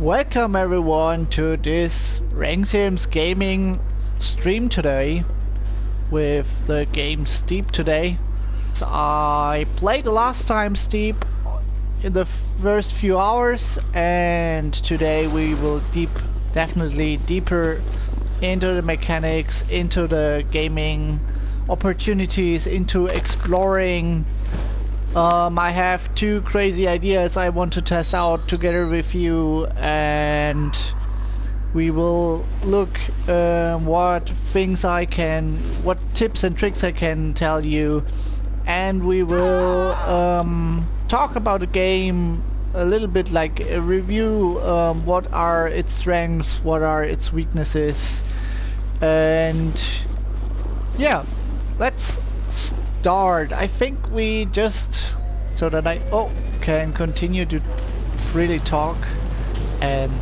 Welcome everyone to this Renxiems Gaming stream today with the game Steep today. I played the last time Steep in the first few hours, and today we will definitely deeper into the mechanics, into the gaming opportunities, into exploring. I have two crazy ideas I want to test out together with you, and we will look what tips and tricks I can tell you, and we will talk about the game a little bit, like a review. What are its strengths, what are its weaknesses, and yeah, let's start. I think we just, so that I can continue to really talk and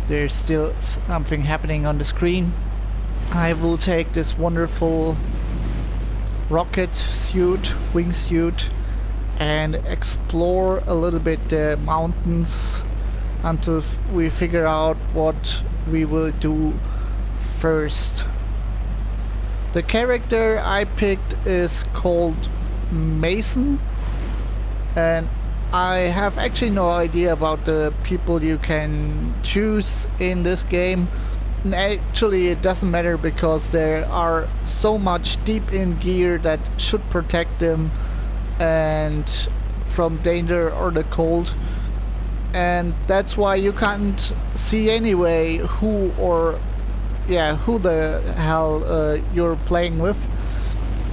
there's still something happening on the screen. I will take this wonderful rocket suit, wingsuit, and explore a little bit the mountains until we figure out what we will do first. The character I picked is called Mason, and I have actually no idea about the people you can choose in this game. And actually it doesn't matter, because there are so much deep in gear that should protect them and from danger or the cold, and that's why you can't see anyway who the hell you're playing with.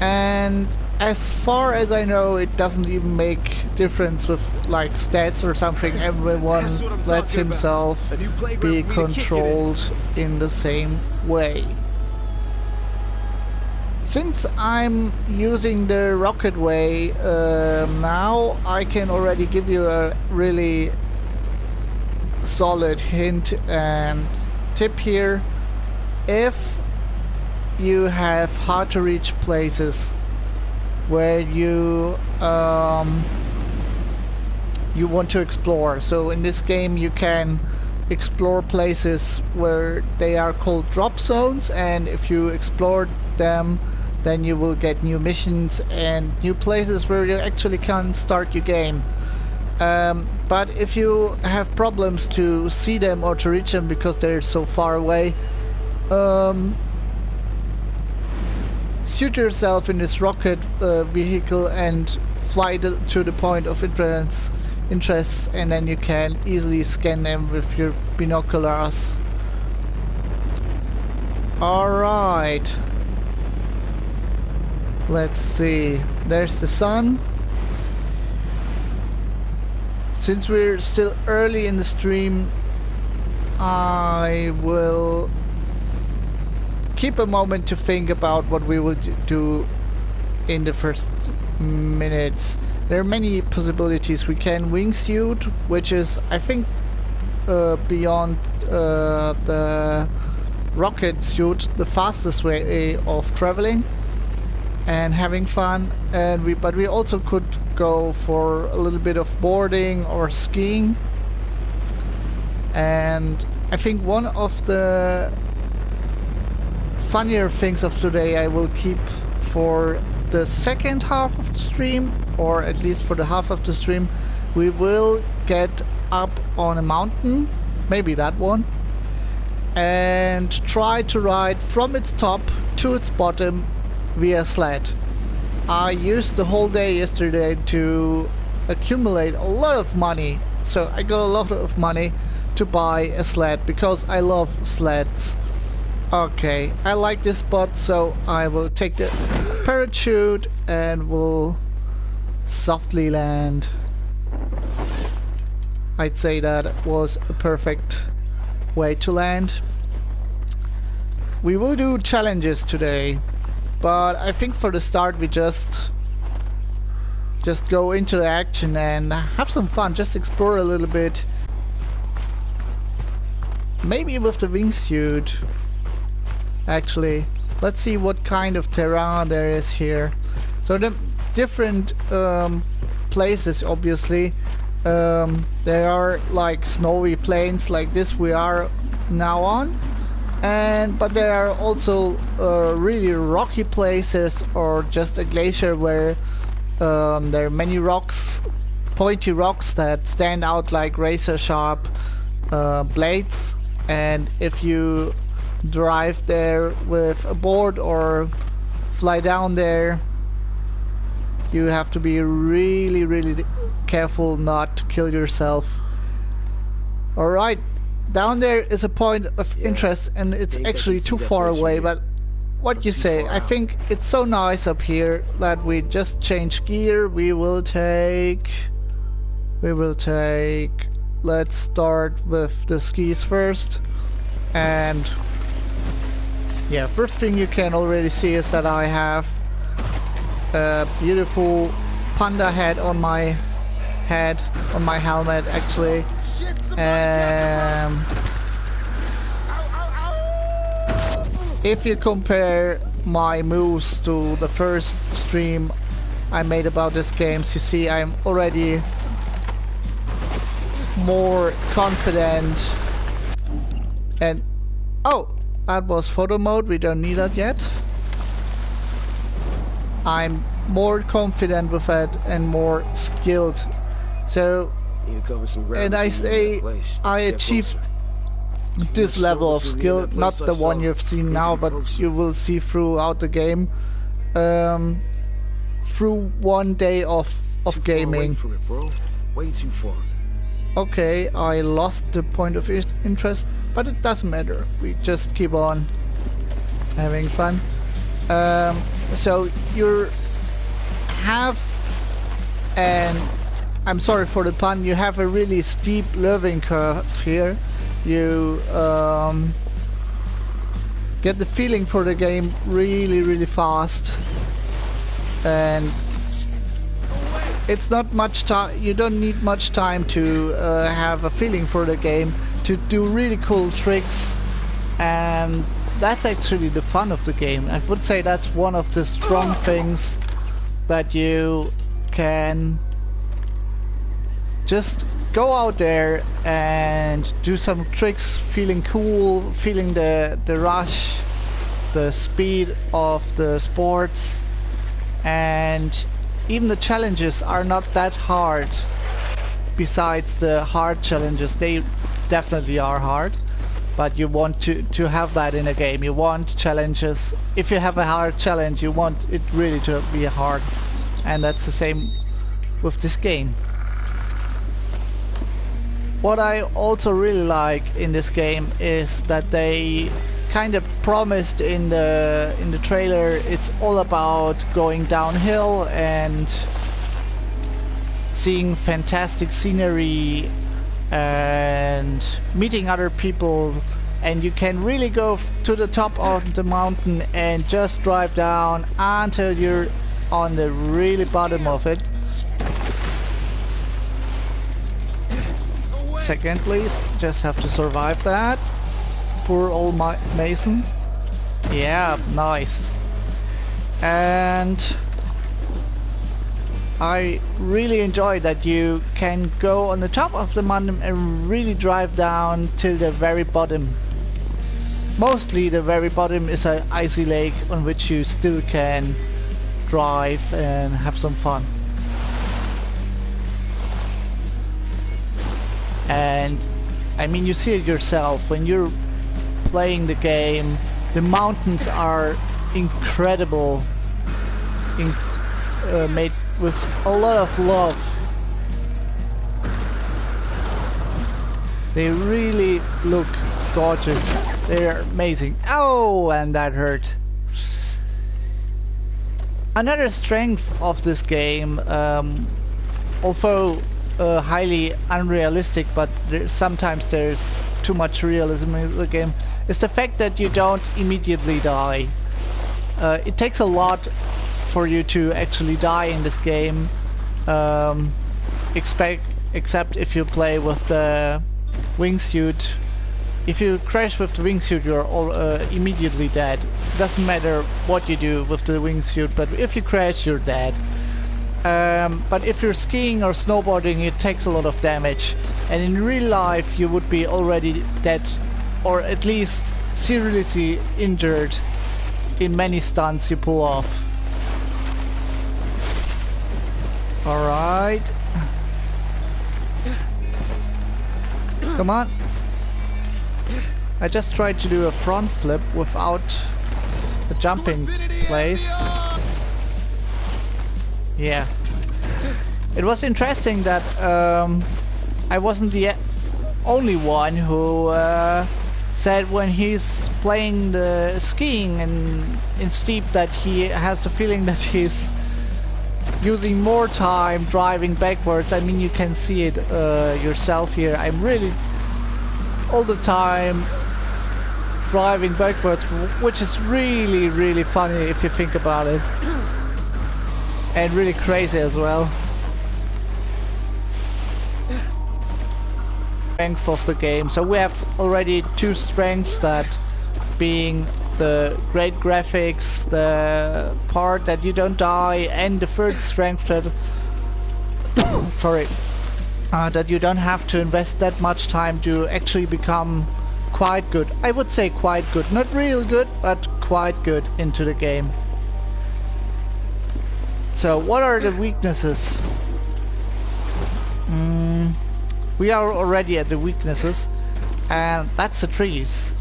And as far as I know, it doesn't even make difference with like stats or something. Everyone lets himself be controlled in the same way. Since I'm using the rocket way now, I can already give you a really solid hint and tip here. If you have hard to reach places where you want to explore, so in this game you can explore places where they are called drop zones, and if you explore them then you will get new missions and new places where you actually can start your game. But if you have problems to see them or to reach them because they're so far away, shoot yourself in this rocket vehicle and fly to the point of interests, and then you can easily scan them with your binoculars. Alright, let's see, there's the sun. Since we're still early in the stream, I will keep a moment to think about what we will do in the first minutes. There are many possibilities. We can wingsuit, which is, I think, beyond the rocket suit, the fastest way of traveling and having fun. And but we also could go for a little bit of boarding or skiing. And I think one of the funnier things of today I will keep for the second half of the stream, or at least for the half of the stream. We will get up on a mountain, maybe that one, and try to ride from its top to its bottom via sled. I used the whole day yesterday to accumulate a lot of money, so I got a lot of money to buy a sled because I love sleds. Okay, I like this spot, so I will take the parachute and will softly land. I'd say that was a perfect way to land. We will do challenges today, but I think for the start we just go into the action and have some fun, just explore a little bit. Maybe with the wingsuit. Actually, let's see what kind of terrain there is here. So the different places obviously There are like snowy plains like this we are now on, but there are also really rocky places or just a glacier where there are many rocks, pointy rocks that stand out like razor sharp blades, and if you drive there with a board or fly down there, you have to be really careful not to kill yourself. Alright, down there is a point of interest, and it's actually too far away, but what you say? I think it's so nice up here that we just change gear. We will take, let's start with the skis first. And yeah, first thing you can already see is that I have a beautiful panda head on my helmet actually. If you compare my moves to the first stream I made about this game, you see I'm already more confident. And oh, that was photo mode, we don't need that yet. I'm more confident with that and more skilled. So, and I say I achieved this level of skill, not the one you've seen now, but you will see throughout the game, through one day of gaming. Okay, I lost the point of interest, but it doesn't matter. We just keep on having fun. So you have, and I'm sorry for the pun, you have a really steep learning curve here. You get the feeling for the game really fast, and it's not much time. You don't need much time to have a feeling for the game, to do really cool tricks, and that's actually the fun of the game. I would say that's one of the strong things, that you can just go out there and do some tricks, feeling cool, feeling the rush, the speed of the sports, and even the challenges are not that hard. Besides the hard challenges, they definitely are hard, but you want to have that in a game. You want challenges. If you have a hard challenge, you want it really to be hard, and that's the same with this game. What I also really like in this game is that they kind of promised in the trailer it's all about going downhill and seeing fantastic scenery and meeting other people, and you can really go to the top of the mountain and just drive down until you're on the really bottom of it. Second please, just have to survive that. Poor old Mason. Yeah, nice. And I really enjoy that you can go on the top of the mountain and really drive down till the very bottom. Mostly the very bottom is an icy lake on which you still can drive and have some fun. And I mean, you see it yourself when you're playing the game. The mountains are incredible, made with a lot of love. They really look gorgeous. They're amazing. Oh, and that hurt. Another strength of this game, although highly unrealistic, but sometimes there's too much realism in the game, is the fact that you don't immediately die. It takes a lot for you to actually die in this game, except if you play with the wingsuit. If you crash with the wingsuit, you're immediately dead. Doesn't matter what you do with the wingsuit, but if you crash, you're dead. But if you're skiing or snowboarding, it takes a lot of damage, and in real life you would be already dead, or at least seriously injured in many stunts you pull off. Alright. Come on. I just tried to do a front flip without the jumping place. Yeah. It was interesting that I wasn't the only one who said when he's playing the skiing in steep that he has the feeling that he's using more time driving backwards. I mean, you can see it yourself here. I'm really all the time driving backwards, which is really funny if you think about it, and really crazy as well. Strength of the game. So we have already two strengths, that being the great graphics, the part that you don't die, and the third strength that sorry, that you don't have to invest that much time to actually become quite good. I would say quite good, not real good, but quite good into the game. So what are the weaknesses? We are already at the weaknesses, and that's the trees.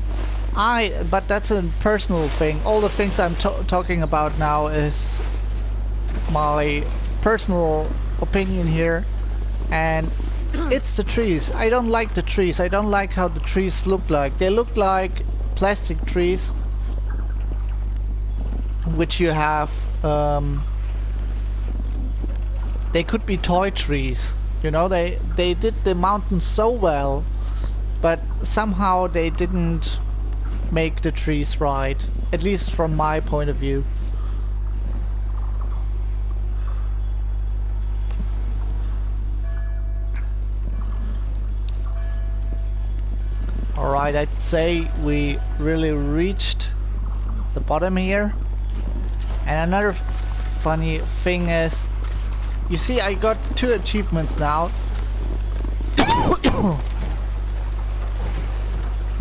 But that's a personal thing. All the things I'm talking about now is my personal opinion here, and it's the trees. I don't like the trees. I don't like how the trees look like. They look like plastic trees, which you have. They could be toy trees. You know, they did the mountains so well, but somehow they didn't make the trees right, at least from my point of view. Alright, I'd say we really reached the bottom here. And another funny thing is, you see, I got 2 achievements now.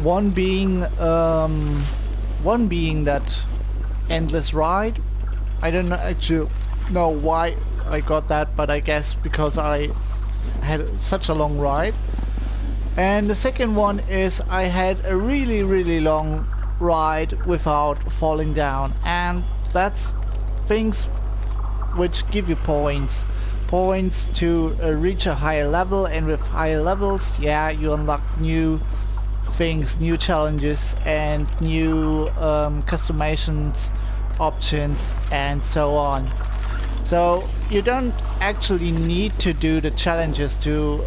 One being that endless ride. I don't actually know why I got that, but I guess because I had such a long ride. And the second one is I had a really long ride without falling down, and that's things which give you points to reach a higher level, and with higher levels, yeah, you unlock new things, new challenges, and new customizations, options, and so on. So you don't actually need to do the challenges to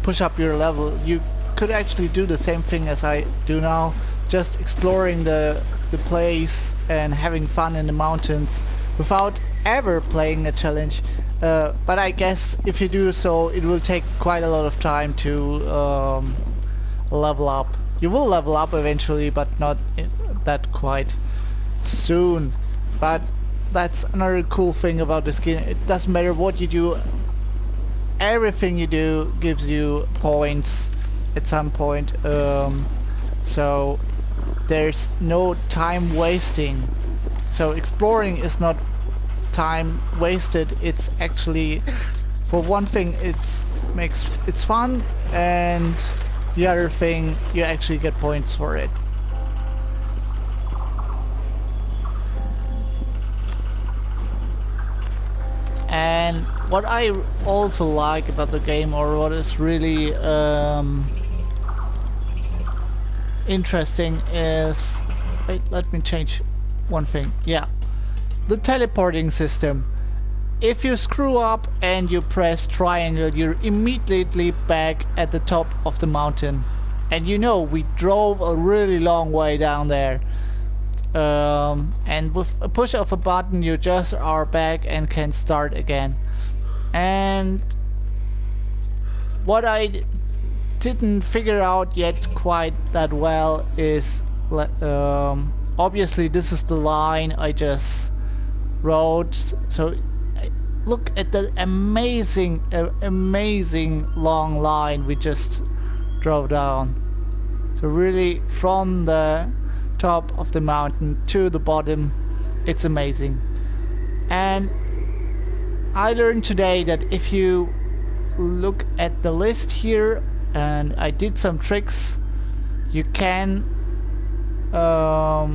push up your level. You could actually do the same thing as I do now, just exploring the place and having fun in the mountains without ever playing a challenge. But I guess if you do so, it will take quite a lot of time to level up. You will level up eventually, but not that quite soon. But that's another cool thing about this game. It doesn't matter what you do, everything you do gives you points at some point. So there's no time wasting. So exploring is not time wasted. It's actually, for one thing, it's fun, and the other thing, you actually get points for it. And what I also like about the game, or what is really interesting, is, wait, let me change one thing. Yeah, the teleporting system. If you screw up and you press triangle, you're immediately back at the top of the mountain. And you know, we drove a really long way down there. And with a push of a button, you just are back and can start again. And what I didn't figure out yet quite that well is, obviously this is the line I just wrote, so look at the amazing, amazing long line we just drove down. So really, from the top of the mountain to the bottom, it's amazing. And I learned today that if you look at the list here, and I did some tricks, you can how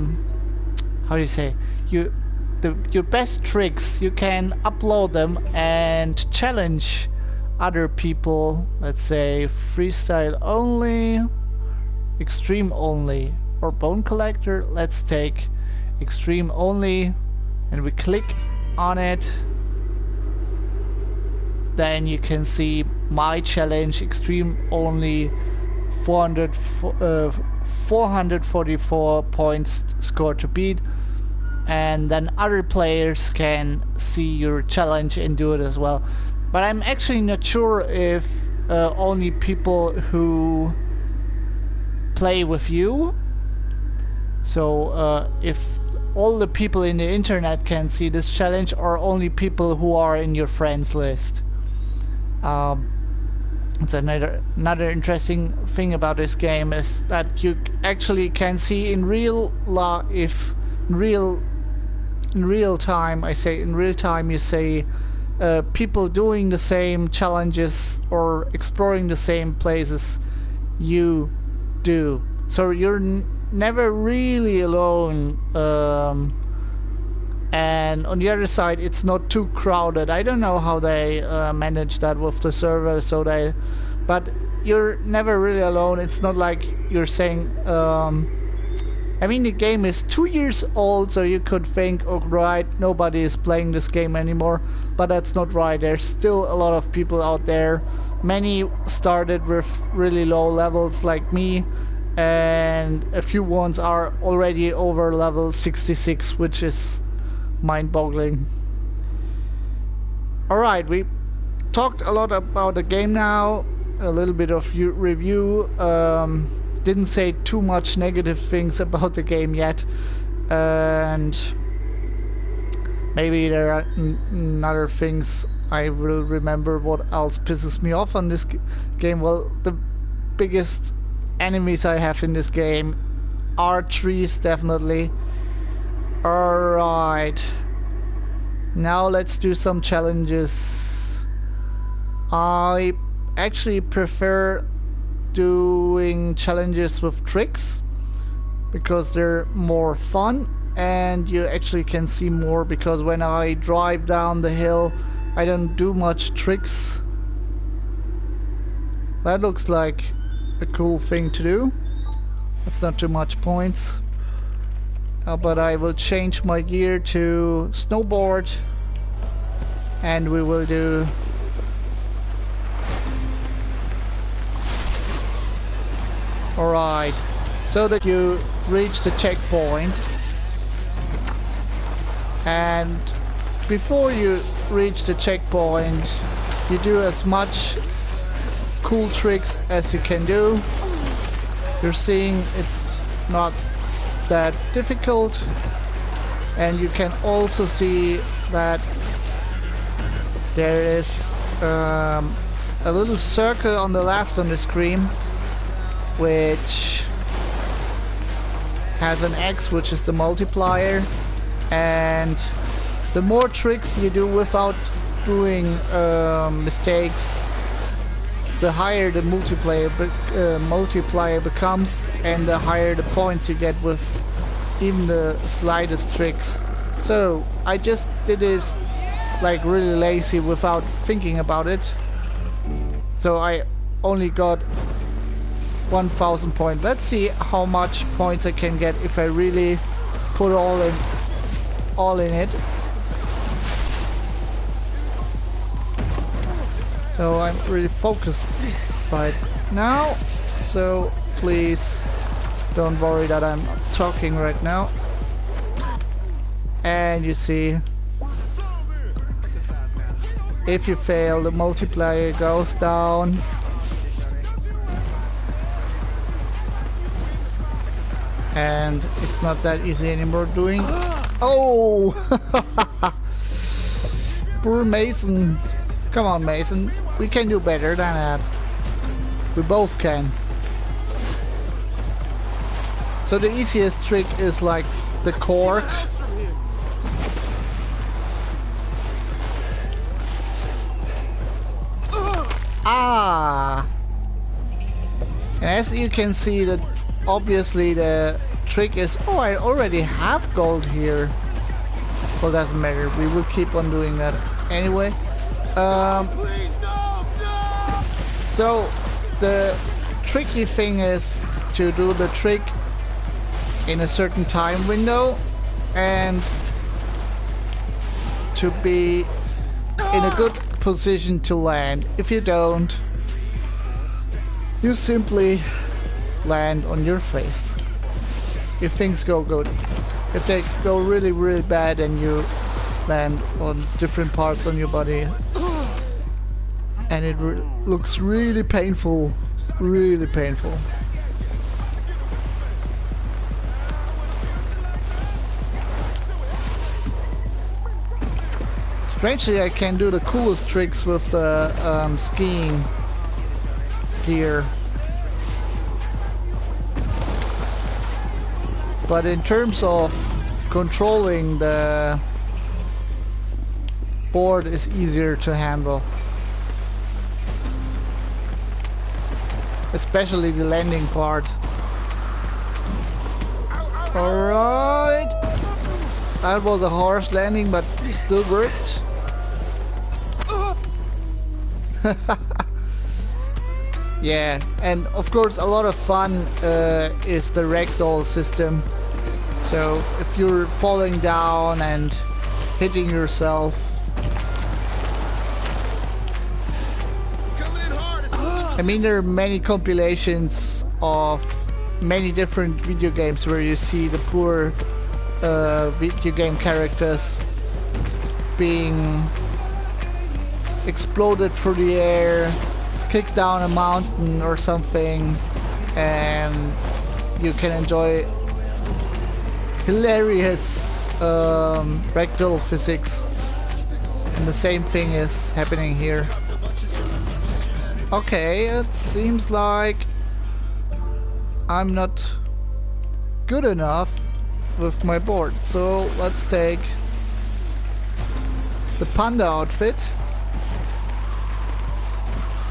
do you say, your best tricks, you can upload them and challenge other people. Let's say freestyle only, extreme only, or bone collector. Let's take extreme only, and we click on it. Then you can see my challenge, extreme only, 444 points scored to beat, and then other players can see your challenge and do it as well. But I'm actually not sure if only people who play with you, so if all the people in the internet can see this challenge, or only people who are in your friends list. It's another interesting thing about this game is that you actually can see in real time. I say in real time. You say people doing the same challenges or exploring the same places you do. So you're never really alone. And on the other side, it's not too crowded. I don't know how they manage that with the server, but you're never really alone. It's not like you're saying, I mean, the game is 2 years old, so you could think, oh right, nobody is playing this game anymore, but that's not right. There's still a lot of people out there. Many started with really low levels like me, and a few ones are already over level 66, which is mind-boggling. Alright, we talked a lot about the game now, a little bit of review. Didn't say too much negative things about the game yet, and maybe there are other things I will remember. What else pisses me off on this game? Well, the biggest enemies I have in this game are trees, definitely. Alright, now let's do some challenges. I actually prefer doing challenges with tricks because they're more fun and you actually can see more, because when I drive down the hill I don't do much tricks. That looks like a cool thing to do. That's not too much points. But I will change my gear to snowboard and we will do alright, so that you reach the checkpoint, and before you reach the checkpoint you do as much cool tricks as you can do. You're seeing it's not that difficult, and you can also see that there is a little circle on the left on the screen which has an X, which is the multiplier, and the more tricks you do without doing mistakes, the higher the multiplier becomes, and the higher the points you get with even the slightest tricks. So I just did this like really lazy without thinking about it, so I only got 1000 points. Let's see how much points I can get if I really put all in it. So I'm really focused right now, so please don't worry that I'm talking right now. And you see, if you fail, the multiplier goes down. And it's not that easy anymore doing. Oh! Poor Mason. Come on, Mason. We can do better than that. We both can. So the easiest trick is like the cork. Ah! And as you can see, that obviously the trick is, oh, I already have gold here. Well, doesn't matter. We will keep on doing that anyway. So the tricky thing is to do the trick in a certain time window and to be in a good position to land. If you don't, you simply land on your face. If things go good. If they go really, really bad, then you land on different parts on your body. And it looks really painful. Really painful. Strangely, I can do the coolest tricks with the skiing gear. But in terms of controlling, the board is easier to handle. Especially the landing part. Alright. That was a harsh landing, but still worked. Yeah, and of course a lot of fun is the ragdoll system. So if you're falling down and hitting yourself, I mean, there are many compilations of many different video games where you see the poor video game characters being exploded through the air, kicked down a mountain or something, and you can enjoy hilarious ragdoll physics. And the same thing is happening here. Okay, it seems like I'm not good enough with my board. So let's take the panda outfit.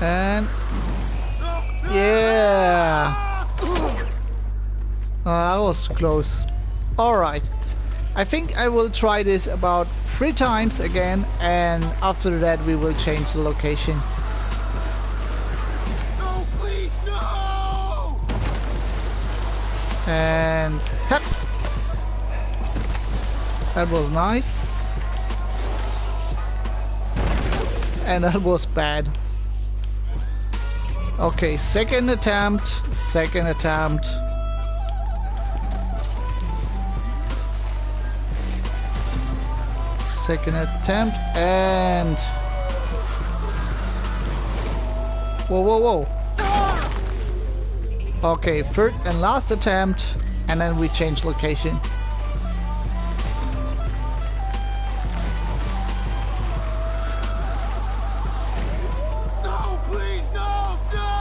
And yeah, oh, that was close. Alright, I think I will try this about 3 times again, and after that we will change the location. No, please, no! And yep, that was nice, and that was bad. Okay, second attempt. Second attempt, and whoa. Okay, third and last attempt, and then we change location. No, please, no, no!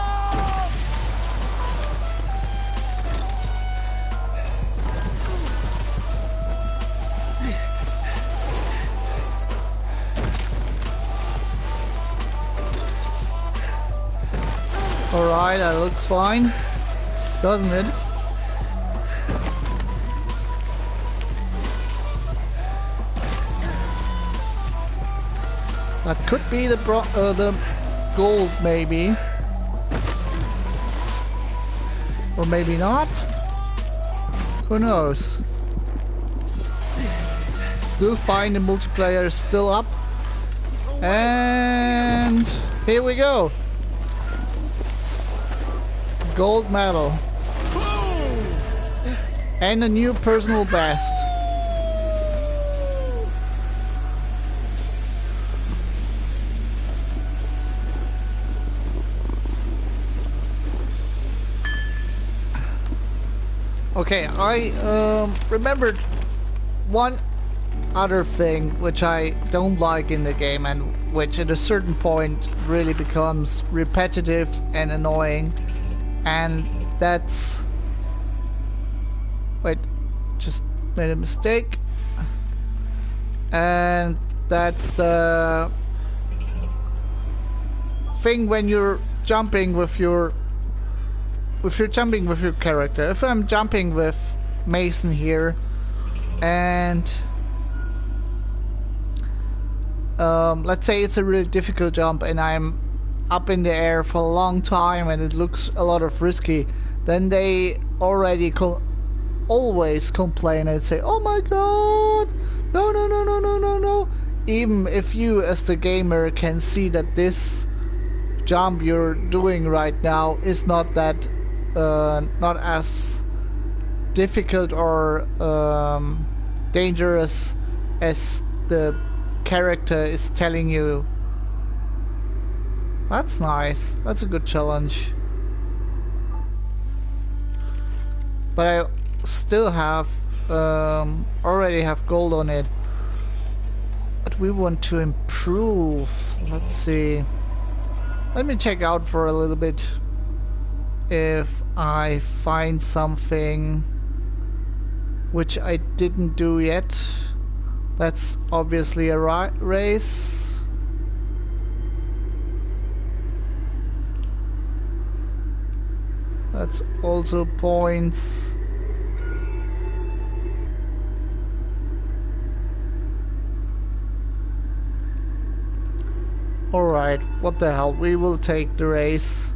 Alright, that looks fine, doesn't it? That could be the gold, maybe. Or maybe not. Who knows? Still fine, the multiplayer is still up. And here we go. Gold medal. And a new personal best. Okay, I remembered one other thing which I don't like in the game, and which at a certain point really becomes repetitive and annoying, and that's... Wait, just made a mistake. And that's the thing when you're jumping with your character. If I'm jumping with Mason here, and let's say it's a really difficult jump and I'm up in the air for a long time and it looks a lot of risky, then they already always complain and say, oh my god, no, no, no, no, no, no, no. Even if you as the gamer can see that this jump you're doing right now is not that not as difficult or dangerous as the character is telling you. That's nice. That's a good challenge. But I still have already have gold on it. But we want to improve. Let's see. Let me check out for a little bit if I find something which I didn't do yet. That's obviously a race. That's also points. Alright, what the hell, we will take the race.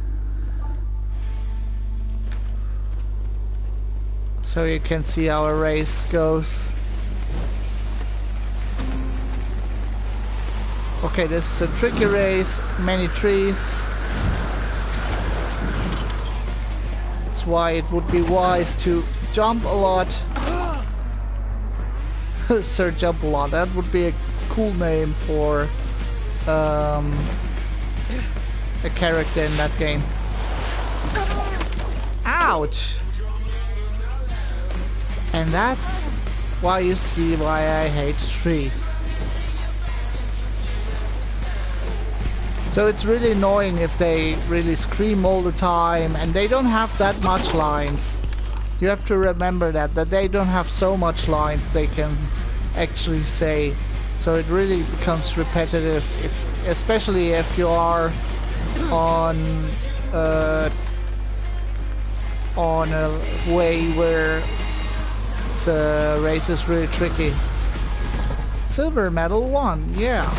So you can see how a race goes. Okay, this is a tricky race, many trees. That's why it would be wise to jump a lot. Sir Jump a Lot, that would be a cool name for a character in that game. Ouch! And that's why you see why I hate trees. So it's really annoying if they really scream all the time and they don't have that much lines. You have to remember that they don't have so much lines they can actually say. So it really becomes repetitive, especially if you are on a way where the race is really tricky. Silver medal 1, yeah.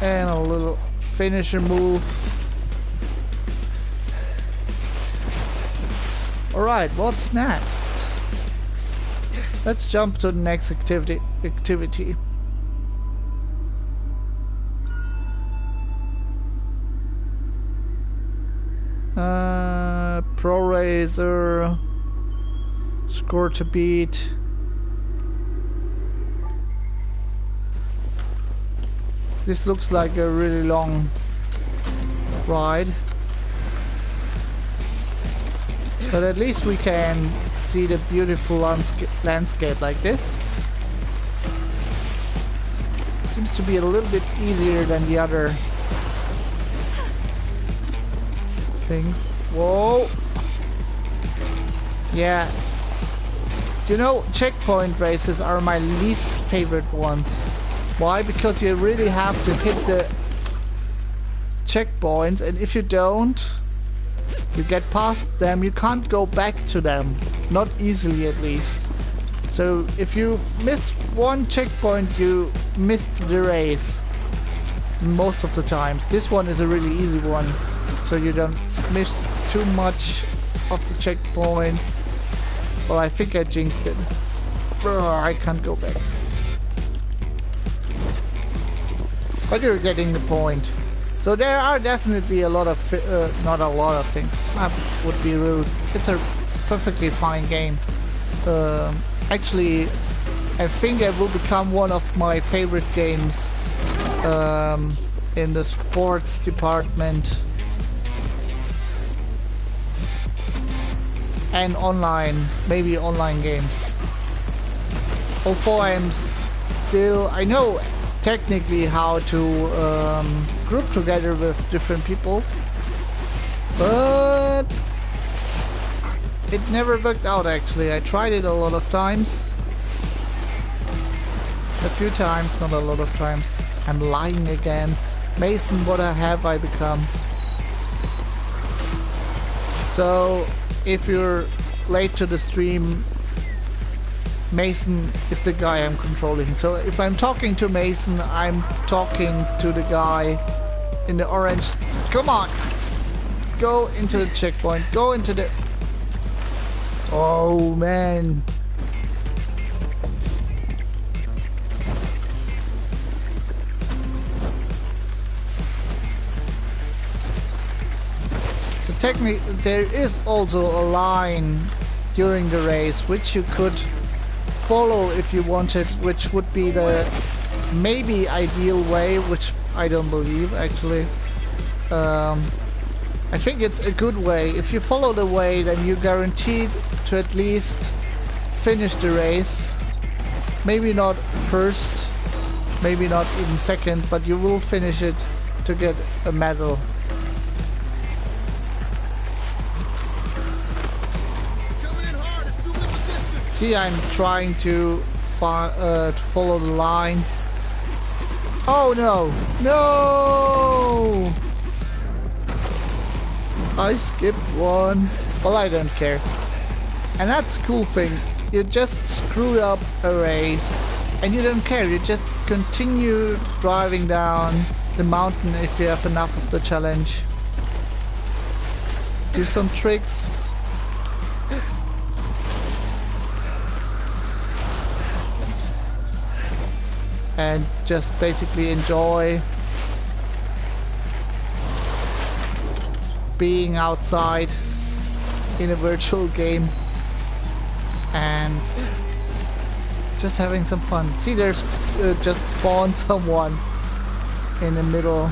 And a little finisher move. Alright, what's next? Let's jump to the next activity. Pro Racer, score to beat. This looks like a really long ride, but at least we can see the beautiful landscape like this. It seems to be a little bit easier than the other things. Whoa! Yeah. You know, checkpoint races are my least favorite ones. Why? Because you really have to hit the checkpoints, and if you don't, you get past them, you can't go back to them. Not easily, at least. So if you miss one checkpoint, you missed the race. Most of the times. This one is a really easy one, so you don't miss too much of the checkpoints. Well, I think I jinxed it. Ugh, I can't go back. But you're getting the point. So there are definitely a lot of, not a lot of things. That would be rude. It's a perfectly fine game. Actually, I think it will become one of my favorite games in the sports department. and online, maybe online games. 04 I'm still, I know technically how to group together with different people, but it never worked out actually. I tried it a lot of times. A few times, not a lot of times. I'm lying again. Mason, what have I become? So, if you're late to the stream, Mason is the guy I'm controlling. So if I'm talking to Mason, I'm talking to the guy in the orange. Come on! Go into the checkpoint. Go into the... Oh man. So technically there is also a line during the race which you could follow if you wanted, which would be the maybe ideal way, which I don't believe actually. I think it's a good way. If you follow the way, then you're guaranteed to at least finish the race. Maybe not first, maybe not even second, but you will finish it to get a medal. See, I'm trying to follow the line. Oh no! No! I skipped one. Well, I don't care. And that's a cool thing. You just screw up a race and you don't care. You just continue driving down the mountain if you have enough of the challenge. Do some tricks. And just basically enjoy being outside in a virtual game and just having some fun. See, there's just spawned someone in the middle.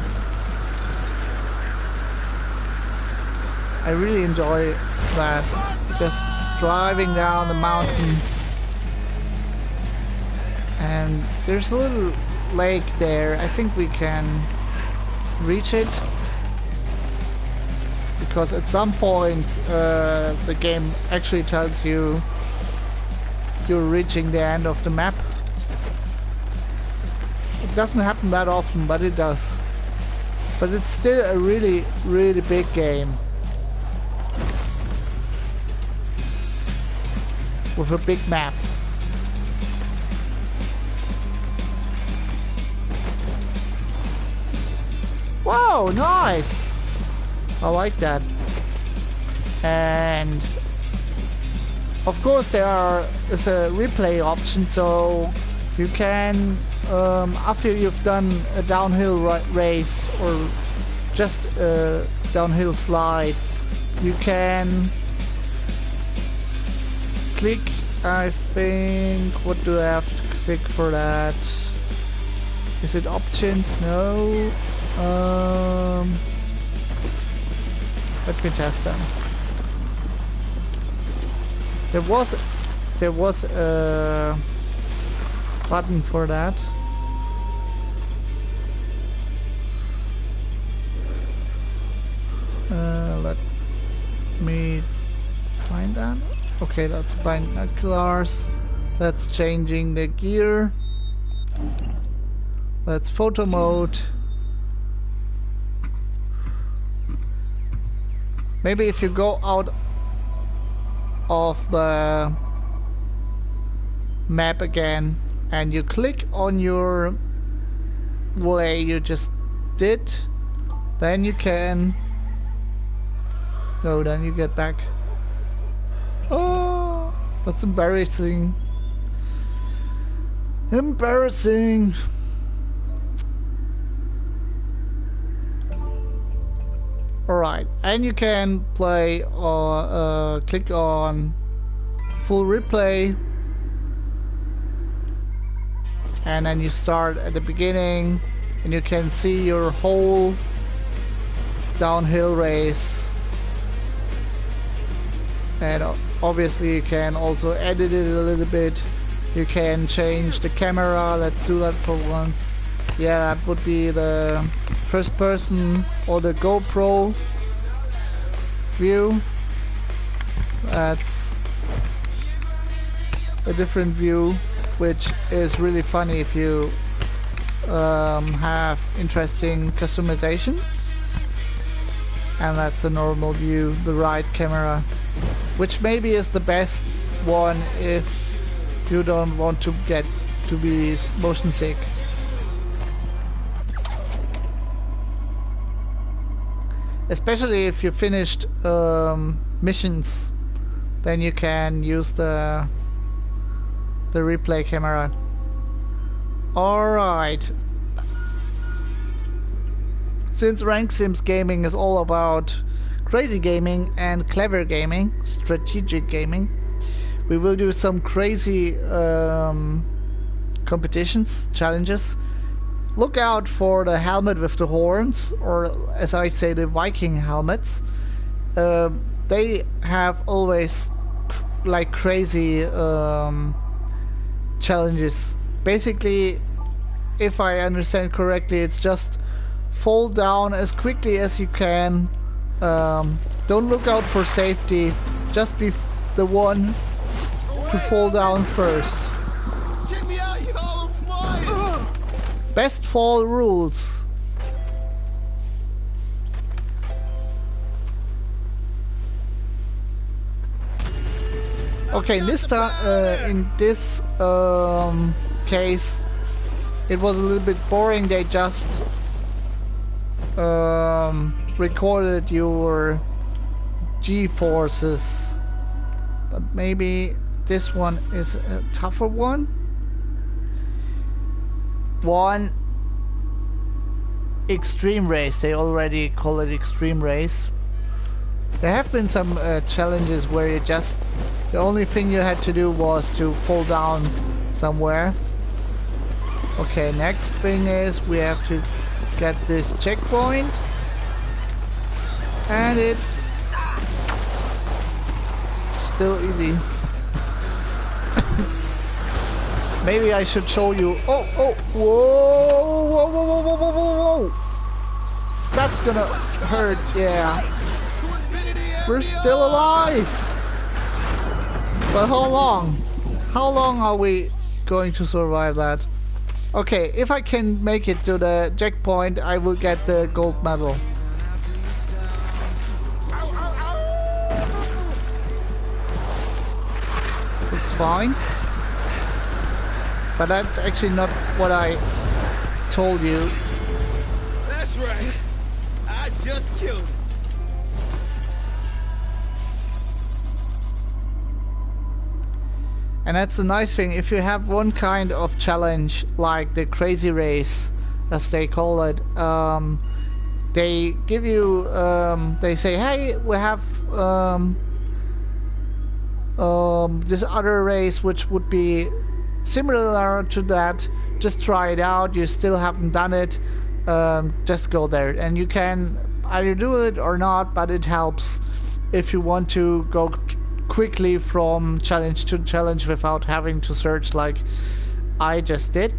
I really enjoy that, just driving down the mountain. And there's a little lake there. I think we can reach it, because at some point the game actually tells you you're reaching the end of the map. It doesn't happen that often, but it does. But it's still a really, really big game with a big map. Wow, nice! I like that. And of course there is a replay option, so you can, after you've done a downhill race or just a downhill slide, you can click, I think, what do I have to click for that? Is it options? No. Let me test them. There was a button for that. Let me find that. Okay, that's binoculars. That's changing the gear. That's photo mode. Maybe if you go out of the map again and you click on your way you just did, then you can go, then you get back. Oh, that's embarrassing. Embarrassing. Alright, and you can play or click on full replay, and then you start at the beginning and you can see your whole downhill race, and Obviously you can also edit it a little bit. You can change the camera. Let's do that for once. Yeah, that would be the first person or the GoPro view. That's a different view, which is really funny if you have interesting customization. And that's the normal view, the right camera, which maybe is the best one if you don't want to get to be motion sick. Especially if you finished missions, then you can use the replay camera. Alright. Since Renxiems Gaming is all about crazy gaming and clever gaming, strategic gaming, we will do some crazy competitions, challenges. Look out for the helmet with the horns, or as I say, the Viking helmets. They have always like crazy challenges. Basically, if I understand correctly, it's just fall down as quickly as you can. Don't look out for safety. Just be the one to fall down first. Check me out, you know, I'm flying! Best fall rules. Okay, this time, in this case, it was a little bit boring. They just recorded your G-forces, but maybe this one is a tougher one. One extreme race. They already call it extreme race. There have been some challenges where you just, the only thing you had to do was to fall down somewhere. Okay, next thing is we have to get this checkpoint, and it's still easy. Maybe I should show you. Oh, oh, whoa, whoa, whoa, whoa, whoa, whoa, whoa, whoa. That's gonna hurt, yeah. We're still alive. But how long? How long are we going to survive that? Okay, if I can make it to the checkpoint, I will get the gold medal. It's fine. But that's actually not what I told you. That's right. I just killed him. And that's the nice thing, if you have one kind of challenge, like the crazy race, as they call it, they give you, they say, hey, we have this other race which would be similar to that, just try it out, you still haven't done it, just go there. And you can either do it or not, but it helps if you want to go quickly from challenge to challenge without having to search like I just did.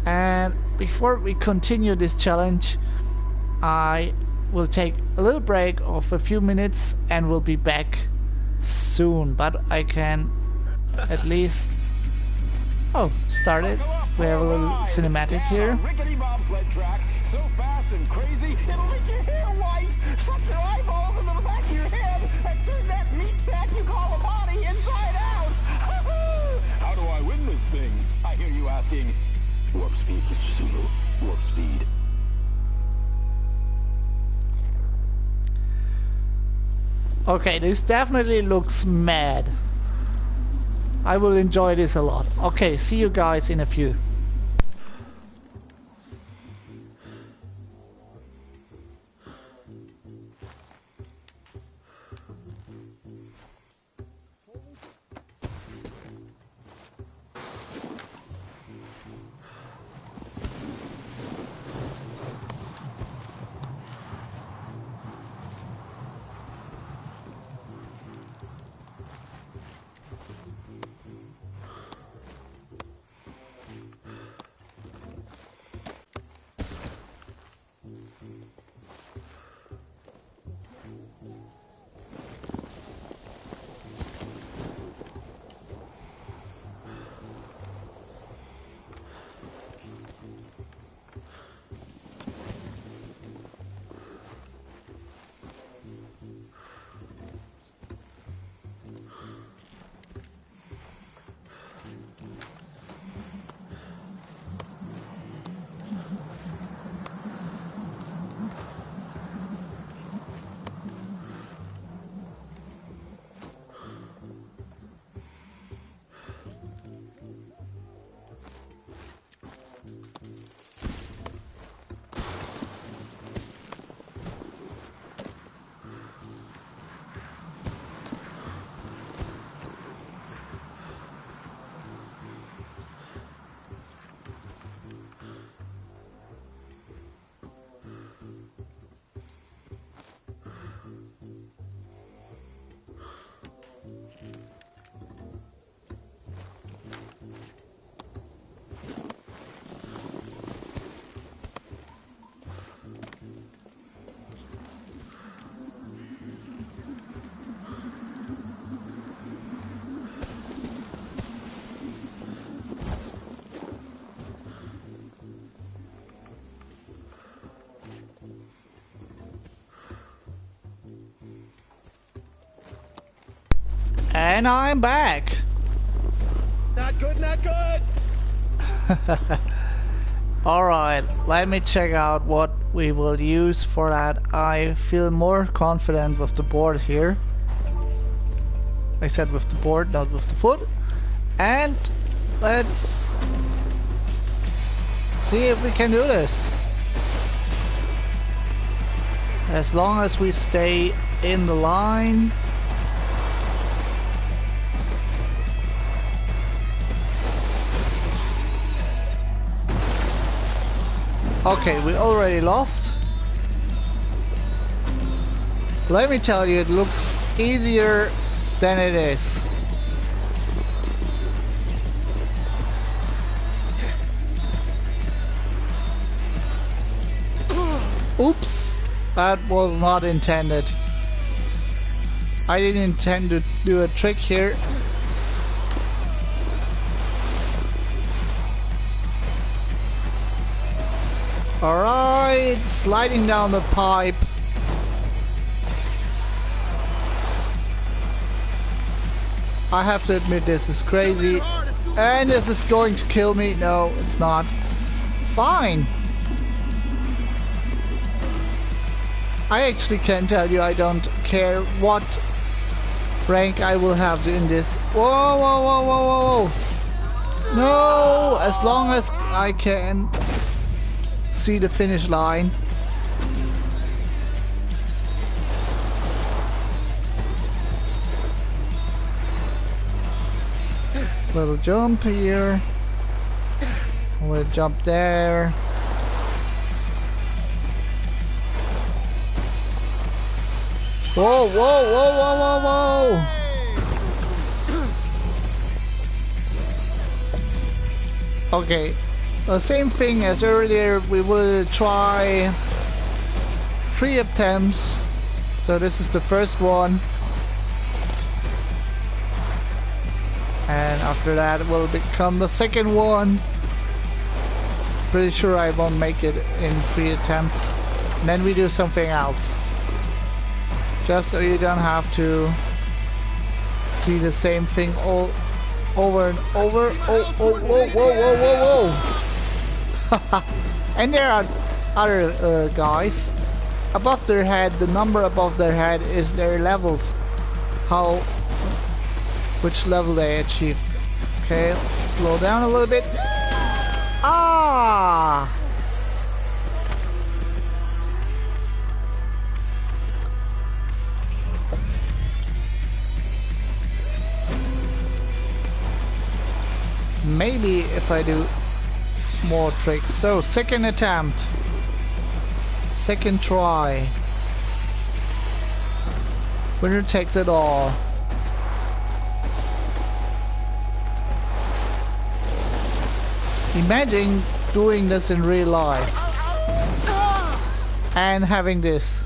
And before we continue this challenge, I will take a little break of a few minutes and we'll be back soon, but I can at least start it. We have a little cinematic here. Rickety bobsled track, so fast and crazy, it'll make your hair white. Suck your eyeballs into the back of your head and turn that meat sack you call a body inside out. How do I win this thing? I hear you asking. Warp speed, Mr. Sulu. Warp speed. Okay, this definitely looks mad. I will enjoy this a lot. Okay, see you guys in a few. And I'm back. Not good, not good. Alright, let me check out what we will use for that. I feel more confident with the board here. I said with the board, not with the foot. And let's see if we can do this. As long as we stay in the line. Okay, we already lost. Let me tell you, it looks easier than it is. Oops, that was not intended. I didn't intend to do a trick here. Alright, sliding down the pipe. I have to admit, this is crazy. And this is going to kill me. No, it's not. Fine. I actually can tell you I don't care what rank I will have in this. Whoa, whoa, whoa, whoa, whoa. No, as long as I can see the finish line. Little jump here. Little jump there. Whoa, whoa, whoa, whoa, whoa, whoa! Okay, the same thing as earlier, we will try 3 attempts. So this is the first one. And after that it will become the second one. Pretty sure I won't make it in 3 attempts. And then we do something else. Just so you don't have to see the same thing all over and over. Oh, oh, whoa, whoa, whoa, whoa, whoa! And there are other guys. Above their head, the number above their head is their levels. Which level they achieved. Okay, let's slow down a little bit. Ah! Maybe if I do more tricks. So, second attempt. Second try. Winner takes it all. Imagine doing this in real life. And having this.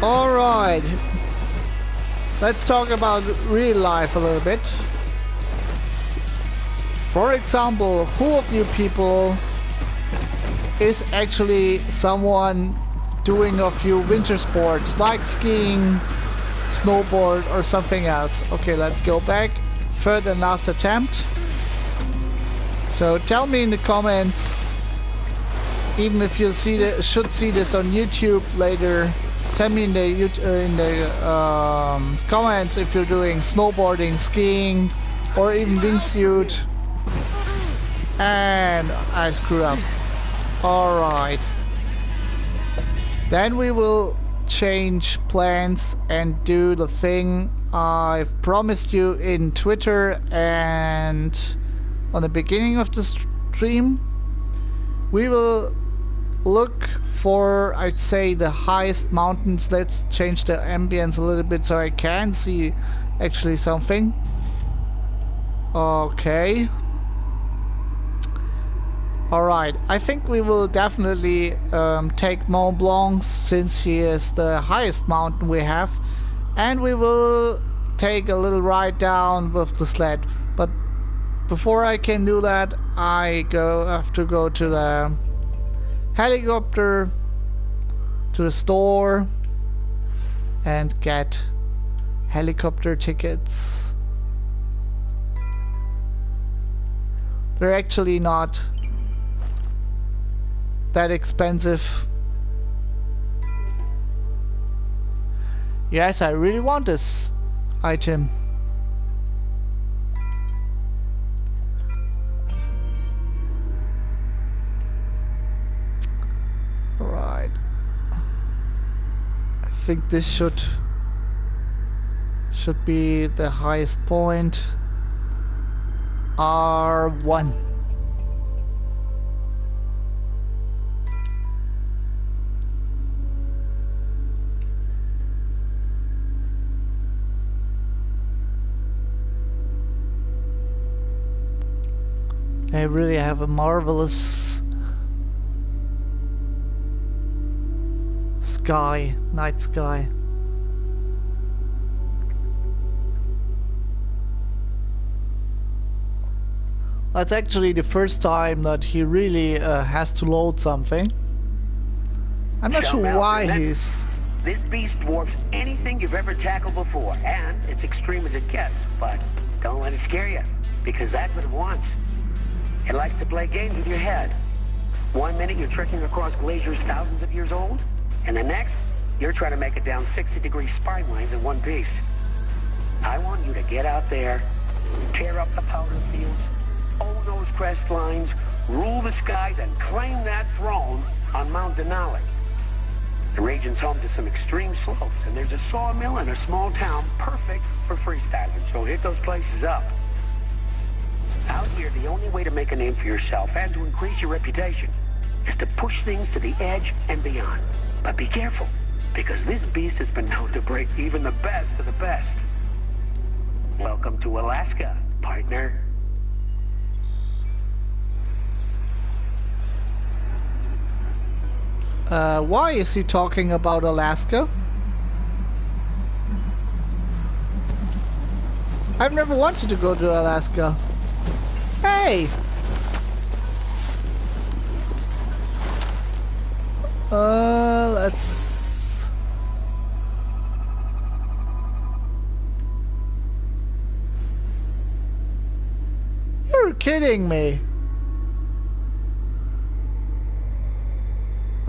Alright. Let's talk about real life a little bit. For example, who of you people is actually someone doing a few winter sports like skiing, snowboard or something else? Okay, let's go back. Third and last attempt. So tell me in the comments, even if you should see this on YouTube later. Tell me in the comments if you're doing snowboarding, skiing, or even wingsuit. And I screwed up. Alright. Then we will change plans and do the thing I've promised you in Twitter and on the beginning of the stream. We will look for, I'd say, the highest mountains. Let's change the ambience a little bit so I can see actually something. Okay. Alright, I think we will definitely take Mont Blanc since he is the highest mountain we have, and we will take a little ride down with the sled. But before I can do that, I have to go to the helicopter, to the store, and get helicopter tickets. They're actually not that expensive. Yes, I really want this item. Right. I think this should be the highest point. R1. They really have a marvelous sky, night sky. That's actually the first time that he really has to load something. I'm not sure why he's... This beast dwarfs anything you've ever tackled before, and it's extreme as it gets, but don't let it scare you, because that's what it wants. It likes to play games with your head. 1 minute you're trekking across glaciers thousands of years old, and the next, you're trying to make it down 60-degree spine lines in one piece. I want you to get out there, tear up the powder fields, own those crest lines, rule the skies, and claim that throne on Mount Denali. The region's home to some extreme slopes, and there's a sawmill in a small town perfect for freestyling, so hit those places up. Out here, the only way to make a name for yourself and to increase your reputation is to push things to the edge and beyond. But be careful, because this beast has been known to break even the best of the best. Welcome to Alaska, partner. Why is he talking about Alaska? I've never wanted to go to Alaska. Hey! Let's... You're kidding me.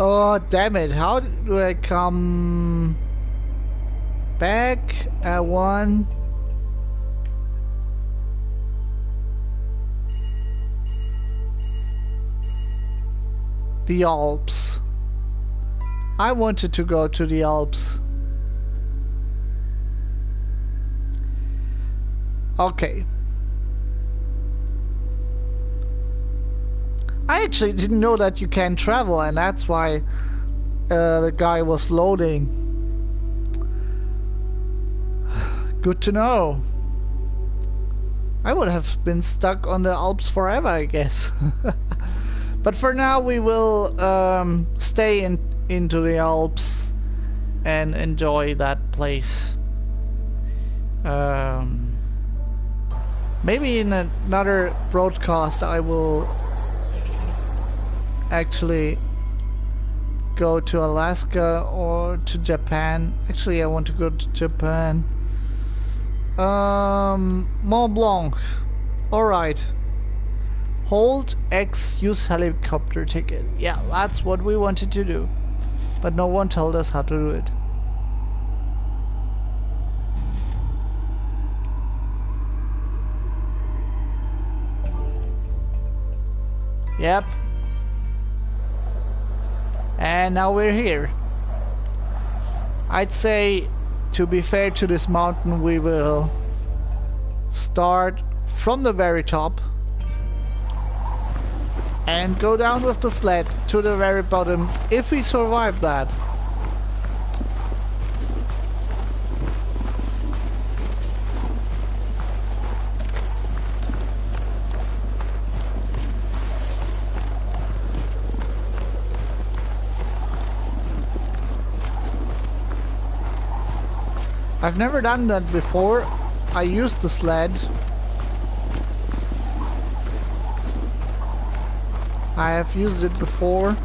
Oh, damn it. How do I come back at one? The Alps. I wanted to go to the Alps. Okay. I actually didn't know that you can travel, and that's why the guy was loading. Good to know. I would have been stuck on the Alps forever, I guess. But for now we will stay into the Alps and enjoy that place. Maybe in another broadcast I will actually go to Alaska or to Japan. Actually, I want to go to Japan. Mont Blanc. Alright. Hold X, use helicopter ticket. Yeah, that's what we wanted to do. But no one told us how to do it. Yep. And now we're here. I'd say, to be fair to this mountain, we will start from the very top and go down with the sled to the very bottom if we survive that. I've never done that before. I used the sled. I have used it before.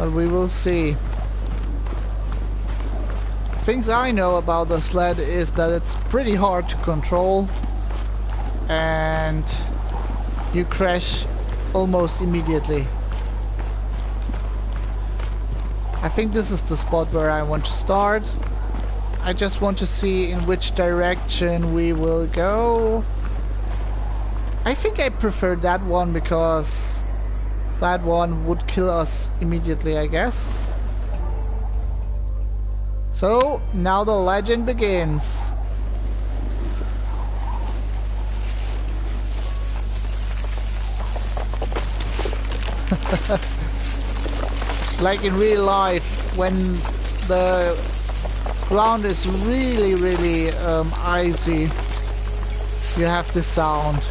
But we will see. Things I know about the sled is that it's pretty hard to control and you crash almost immediately. I think this is the spot where I want to start. I just want to see in which direction we will go. I think I prefer that one because that one would kill us immediately, I guess. So, now the legend begins. It's like in real life when the ground is really icy. You have this sound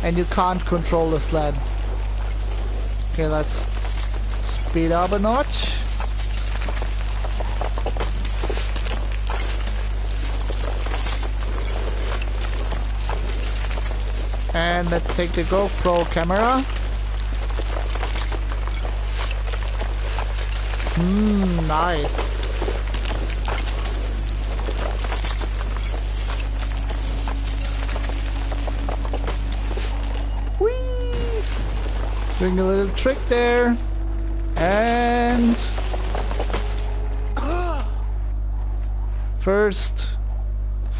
and you can't control the sled. Okay, let's speed up a notch. And let's take the GoPro camera. Nice. Whee! Doing a little trick there. And first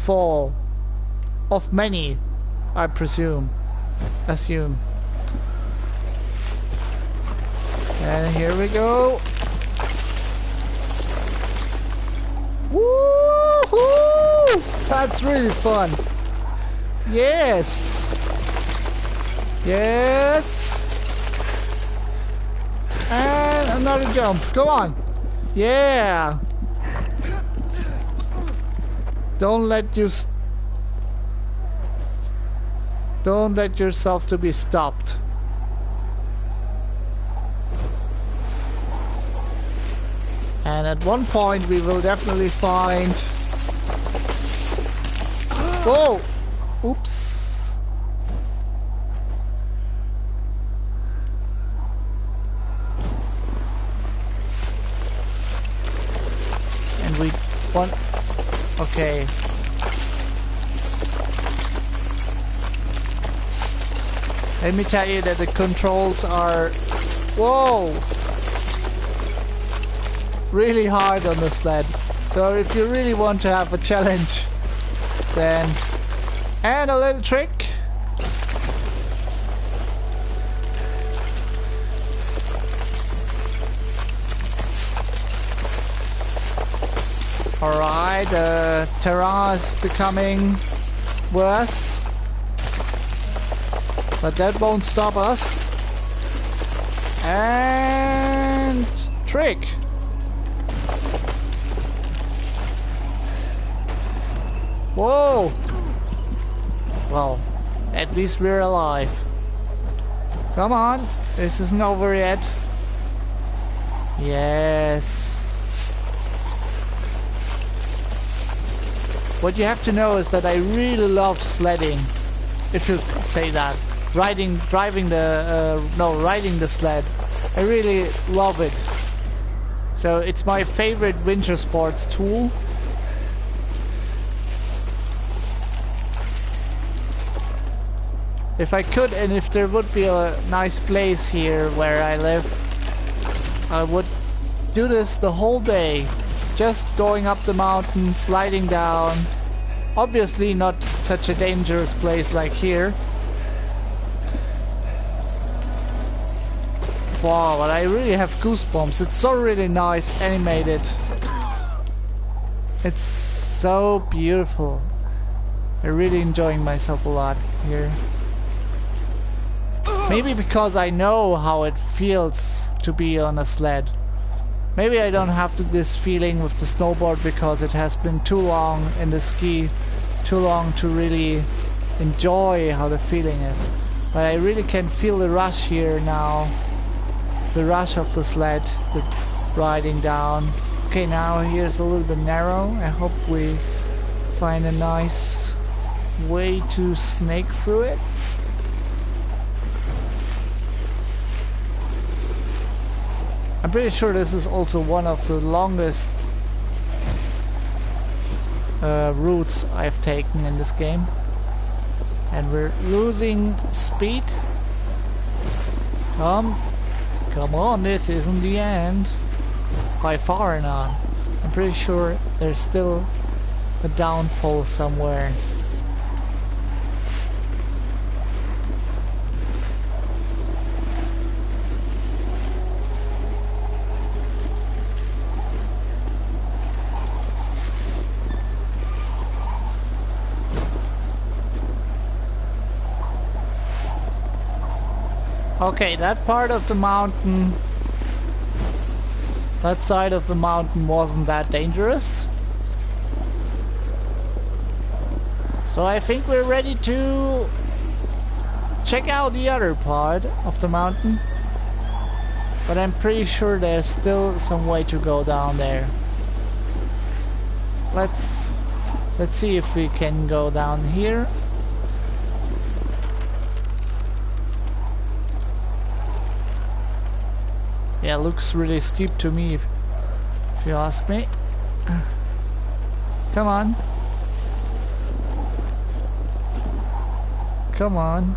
fall of many, I presume. Assume. And here we go. Woohoo! That's really fun. Yes. Yes. And another jump. Come on. Yeah. Don't let yourself to be stopped. And at one point we will definitely find... Whoa! Oops. And we want... Okay. Let me tell you that the controls are... Whoa! Really hard on the sled. So if you really want to have a challenge, then... And a little trick. Alright, the terrain is becoming worse. But that won't stop us. And... trick. Whoa! Well, at least we're alive. Come on, this isn't over yet. Yes. What you have to know is that I really love sledding. If you say that. Riding the sled. I really love it. So it's my favorite winter sports tool. If I could, and if there would be a nice place here where I live, I would do this the whole day. Just going up the mountain, sliding down. Obviously not such a dangerous place like here. Wow, but I really have goosebumps. It's so really nice animated. It's so beautiful. I'm really enjoying myself a lot here. Maybe because I know how it feels to be on a sled. Maybe I don't have this feeling with the snowboard because it has been too long in the ski, too long to really enjoy how the feeling is. But I really can feel the rush here now. The rush of the sled, the riding down. Okay, now here's a little bit narrow. I hope we find a nice way to snake through it. I'm pretty sure this is also one of the longest routes I've taken in this game. And we're losing speed. Come on, this isn't the end. By far not. I'm pretty sure there's still a downfall somewhere. Okay, that part of the mountain, that side of the mountain wasn't that dangerous. So I think we're ready to check out the other part of the mountain. But I'm pretty sure there's still some way to go down there. Let's see if we can go down here. Yeah, looks really steep to me, if you ask me. Come on. Come on.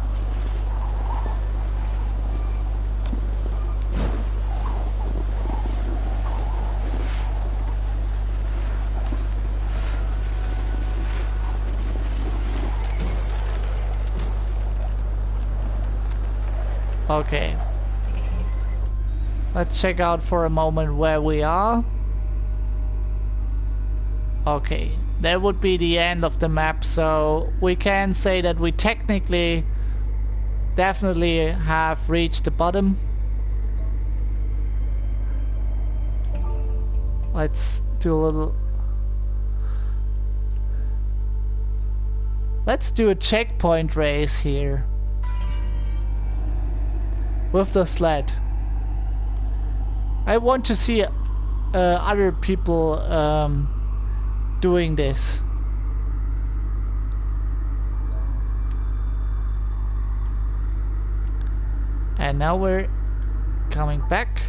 Okay. Let's check out for a moment where we are. Okay, that would be the end of the map, so we can say that we technically definitely have reached the bottom. Let's do a little... Let's do a checkpoint race here. With the sled. I want to see other people doing this. And now we're coming back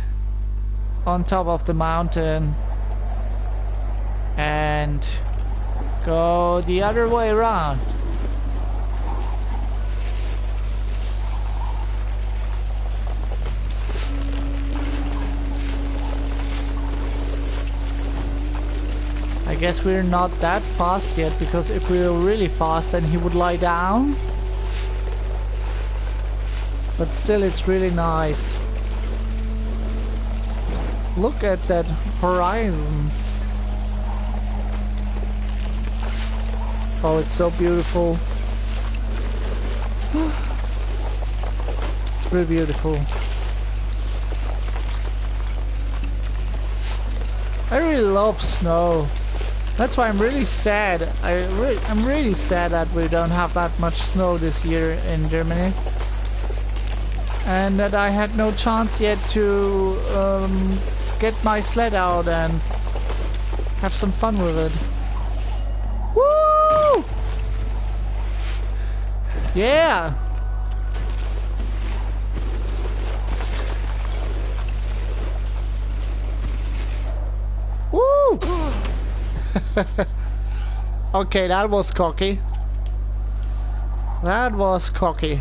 on top of the mountain and go the other way around. I guess we're not that fast yet, because if we were really fast then he would lie down. But still, it's really nice. Look at that horizon. Oh, it's so beautiful. It's really beautiful. I really love snow. That's why I'm really sad. I'm really sad that we don't have that much snow this year in Germany, and that I had no chance yet to get my sled out and have some fun with it. Woo! Yeah! Woo! Okay, that was cocky. That was cocky.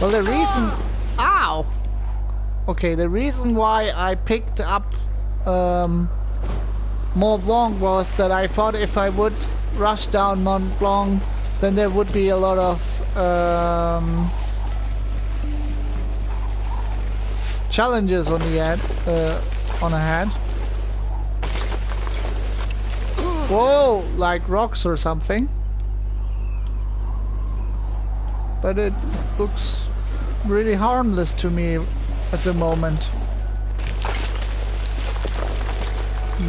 Well, the reason... Ow! Okay, the reason why I picked up Mont Blanc was that I thought if I would rush down Mont Blanc, then there would be a lot of challenges on the end, on ahead. Whoa, like rocks or something. But it looks really harmless to me at the moment.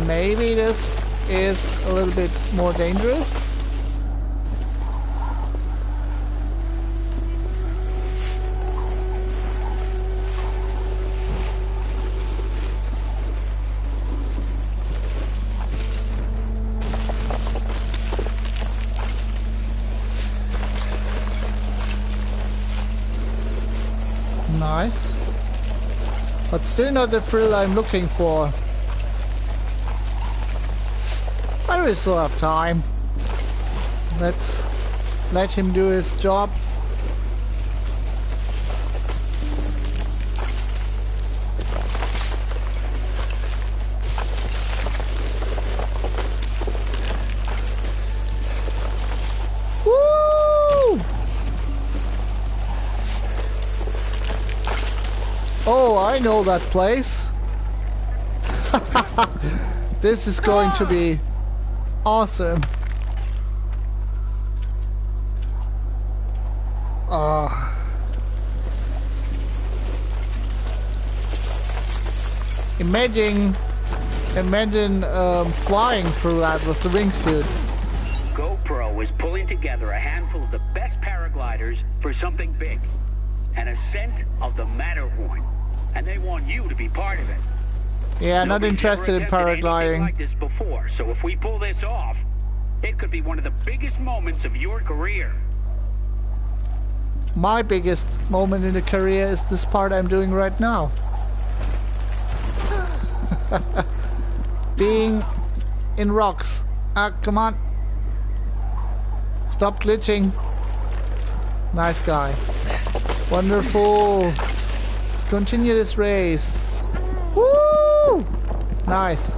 Maybe this is a little bit more dangerous. But still not the thrill I'm looking for. But we still have time. Let's let him do his job. Woo! Oh, I know that place. This is going to be awesome. Imagine flying through that with the wingsuit. GoPro is pulling together a handful of the best paragliders for something big. An ascent of the Matterhorn. And they want you to be part of it. Yeah, not Nobody's interested in ever attempted anything paragliding. like this before, so if we pull this off, it could be one of the biggest moments of your career. My biggest moment in the career is this part I'm doing right now. Being in rocks. Come on. Stop glitching. Nice guy. Wonderful. Let's continue this race. Woo! Nice.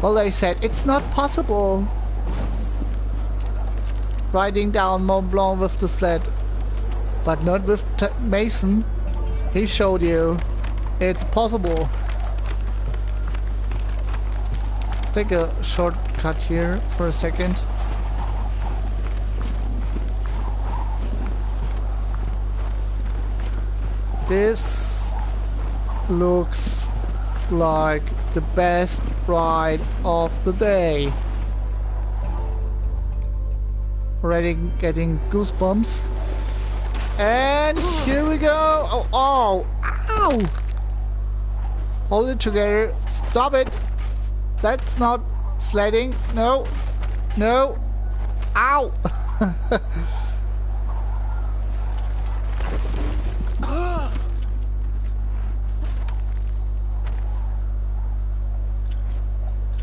Well, they said it's not possible riding down Mont Blanc with the sled, but not with Mason. He showed you it's possible. Let's take a shortcut here for a second. This looks like the best ride of the day. Already getting goosebumps. And here we go. Oh, oh, ow! Hold it together. Stop it. That's not sledding. No, no. Ow!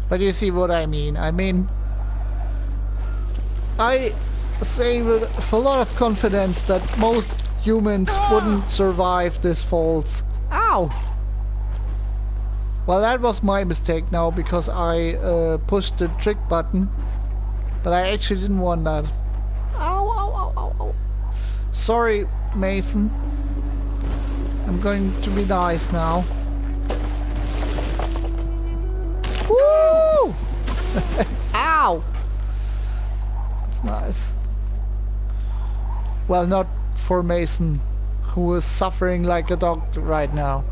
But you see what I mean. I say with a lot of confidence that most humans wouldn't survive this falls. Ow! Well, that was my mistake now because I pushed the trick button, but I actually didn't want that. Ow, ow, ow, ow, ow. Sorry, Mason. I'm going to be nice now. Woo! Ow! That's nice. Well, not for Mason, who is suffering like a dog right now.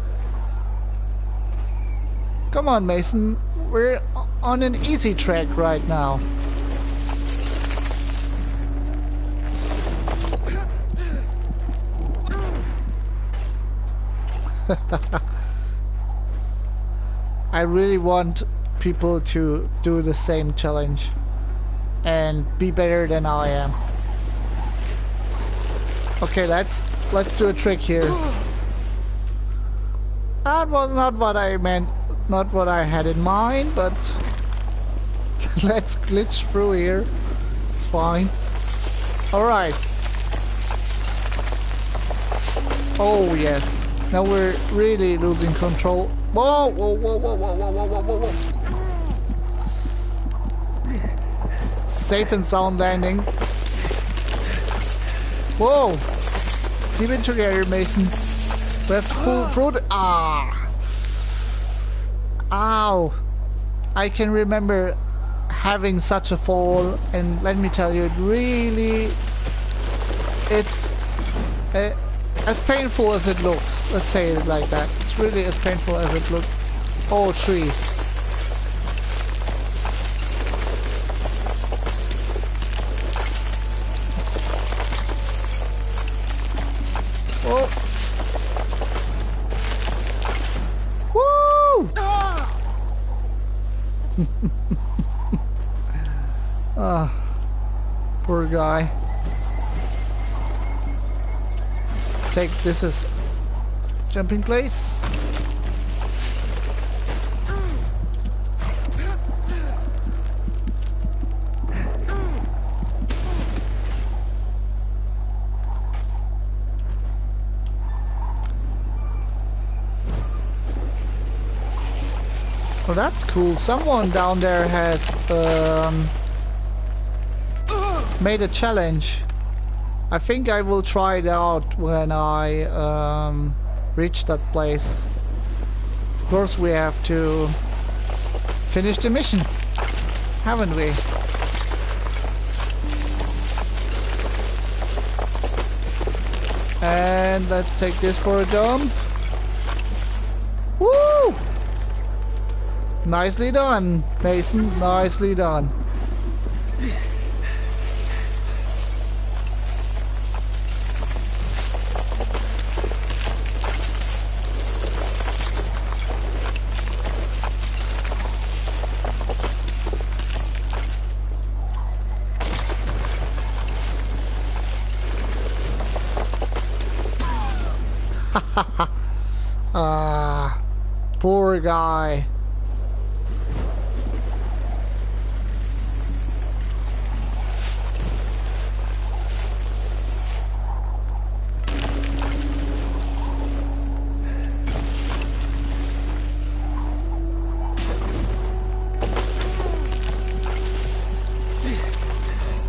Come on, Mason. We're on an easy track right now. I really want people to do the same challenge and be better than I am. Okay, let's do a trick here. That was not what I meant, not what I had in mind, but let's glitch through here. It's fine. Alright. Oh yes. Now we're really losing control. Whoa, whoa, whoa, whoa, whoa, whoa, whoa, whoa, whoa. Safe and sound landing. Whoa! Keep it together, Mason. We have to pull through the... Ah! Ow! I can remember having such a fall, and let me tell you, it really... It's as painful as it looks. Let's say it like that. It's really as painful as it looks. Oh, trees. Oh. Woo! Ah, poor guy. Let's take this as jumping place. Well, that's cool. Someone down there has made a challenge. I think I will try it out when I reach that place. Of course, we have to finish the mission, haven't we? And let's take this for a dump. Woo! Nicely done, Mason. Nicely done. Ah, poor guy.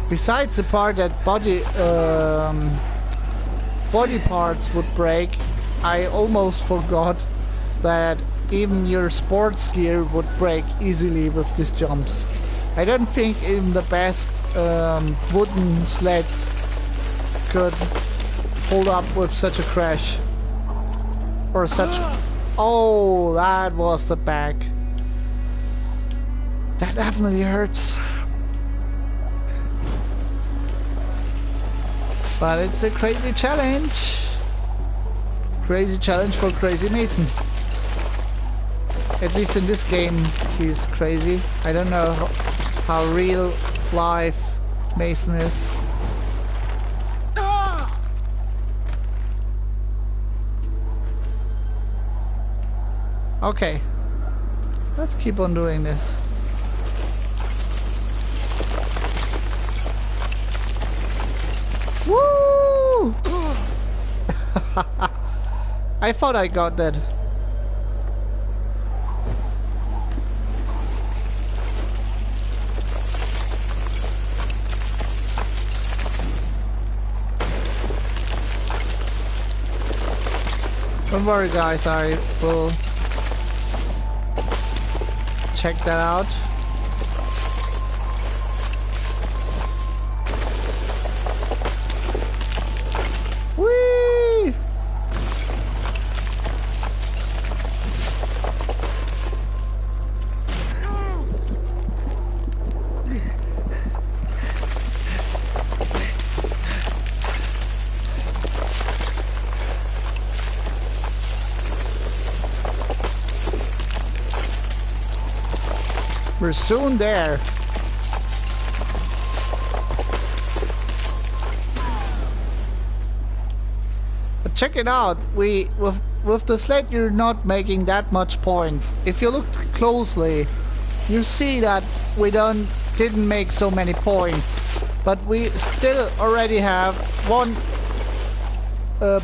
Besides the part that body parts would break, I almost forgot that even your sports gear would break easily with these jumps. I don't think even the best wooden sleds could hold up with such a crash. Or such... Oh, that was the back. That definitely hurts. But it's a crazy challenge. Crazy challenge for Crazy Mason. At least in this game, he's crazy. I don't know how real life Mason is. Okay. Let's keep on doing this. Woo! I thought I got that. Don't worry guys, I will check that out. Whee! We're soon there. But check it out. With the sled you're not making that much points. If you look closely, you see that we didn't make so many points, but we still already have one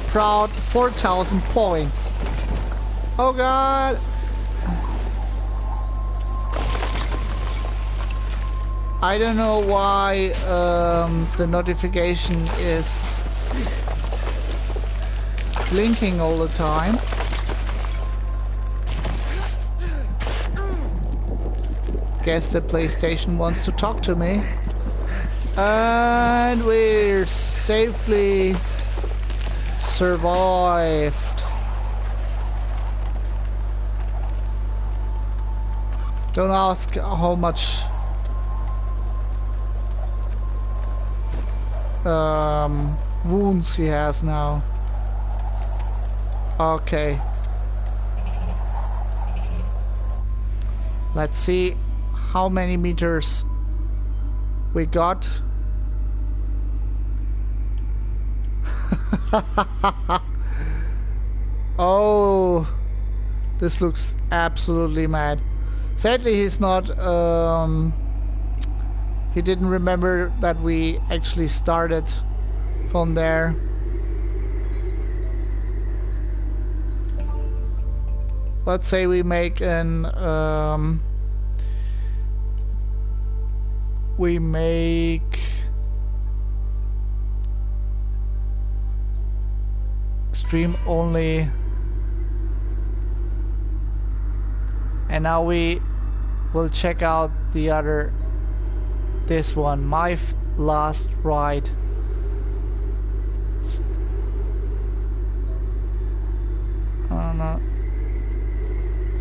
proud 4,000 points. Oh god. I don't know why the notification is blinking all the time. Guess the PlayStation wants to talk to me. And we're safely survived. Don't ask how much wounds he has now. Okay. Let's see how many meters we got. Oh, this looks absolutely mad. Sadly, he's not. He didn't remember that we actually started from there. Let's say we make an we make stream only, and now we will check out the other, this one, my last ride. Oh no.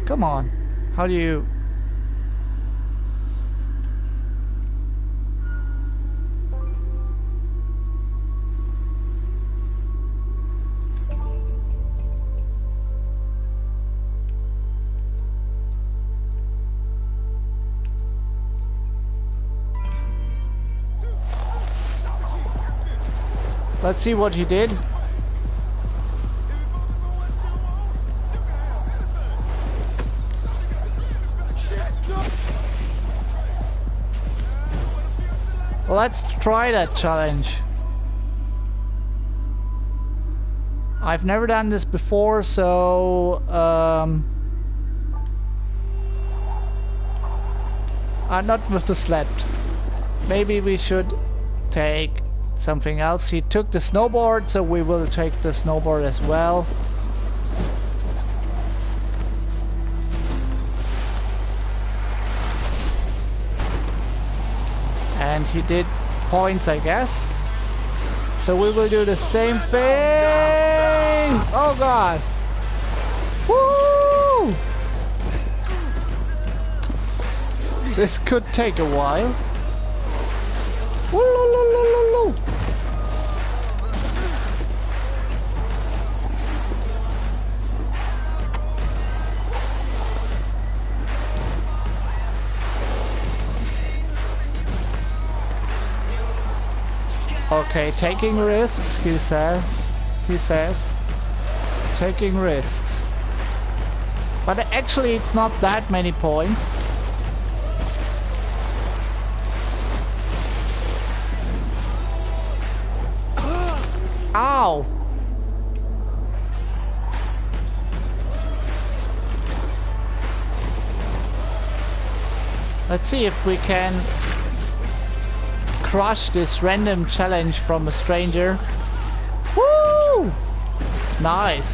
Come on, how do you? Let's see what he did. Well, let's try that challenge. I've never done this before, so not with the sled. Maybe we should take something else. He took the snowboard, so we will take the snowboard as well. And he did points, I guess. So we will do the same thing. Oh god. Woo! This could take a while. Woo-loo-loo-loo-loo-loo. Okay, taking risks, he says. Taking risks. But actually it's not that many points. Ow! Let's see if we can crush this random challenge from a stranger. Woo! Nice.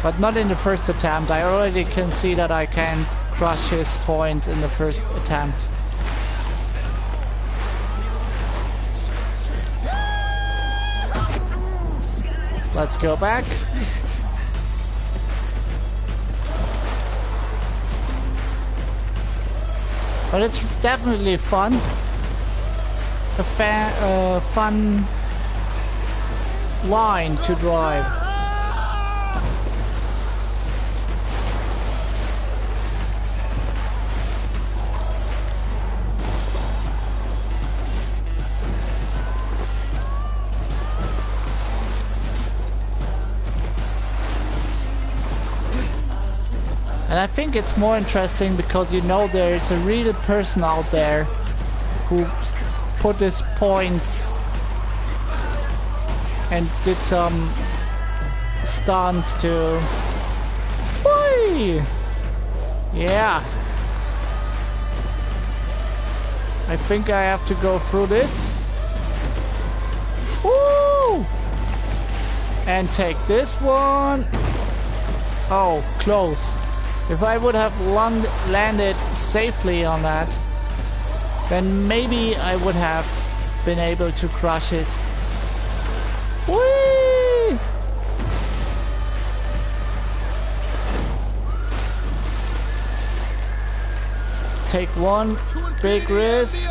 But not in the first attempt. I already can see that I can crush his points in the first attempt. Let's go back. But it's definitely fun. A fun line to drive. And I think it's more interesting because you know there is a real person out there who put his points and did some stunts to... Whee! Yeah. I think I have to go through this. Woo! And take this one. Oh, close. If I would have landed safely on that, then maybe I would have been able to crush his... Whee! Take one big risk.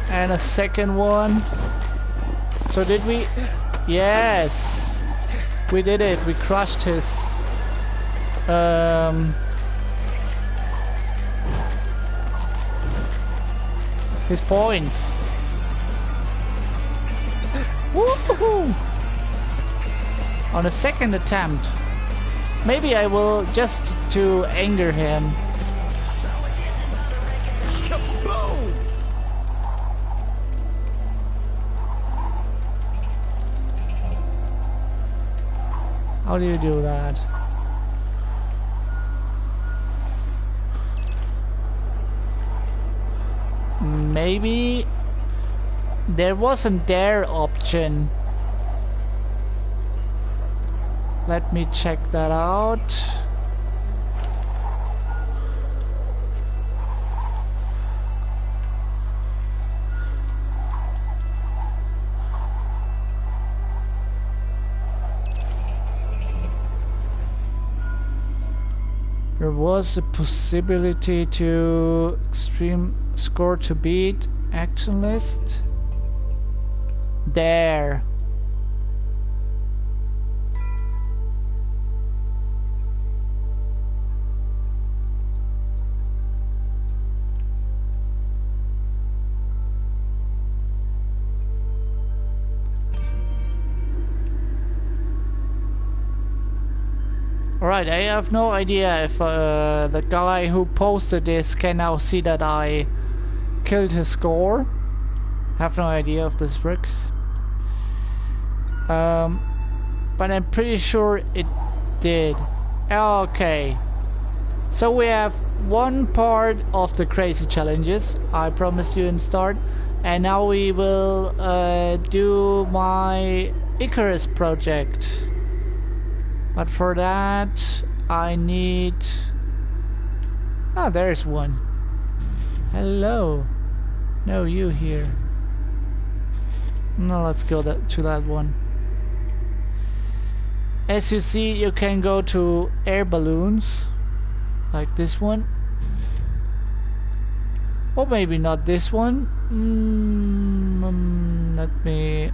And a second one. So did we? Yes! We did it. We crushed his his points. Woohoo! On a second attempt. Maybe I will just to anger him. Kaboom! How do you do that? Maybe there wasn't their option. Let me check that out. There was a possibility to extreme score to beat action list. There. Alright, I have no idea if the guy who posted this can now see that I killed his score. Have no idea if this works. But I'm pretty sure it did. Okay. So we have one part of the crazy challenges I promised you in the start. And now we will do my Icarus project. But for that, I need... Ah, there's one. Hello. No, you here. No, let's go to that one. As you see, you can go to air balloons. Like this one. Or maybe not this one. Let me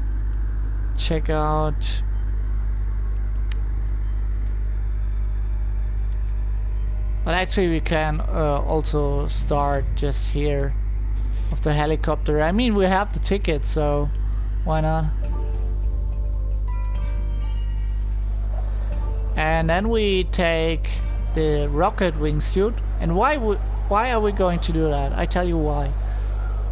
check out... But actually we can also start just here of the helicopter. I mean, we have the ticket, so why not? And then we take the rocket wingsuit. And why are we going to do that? I tell you why.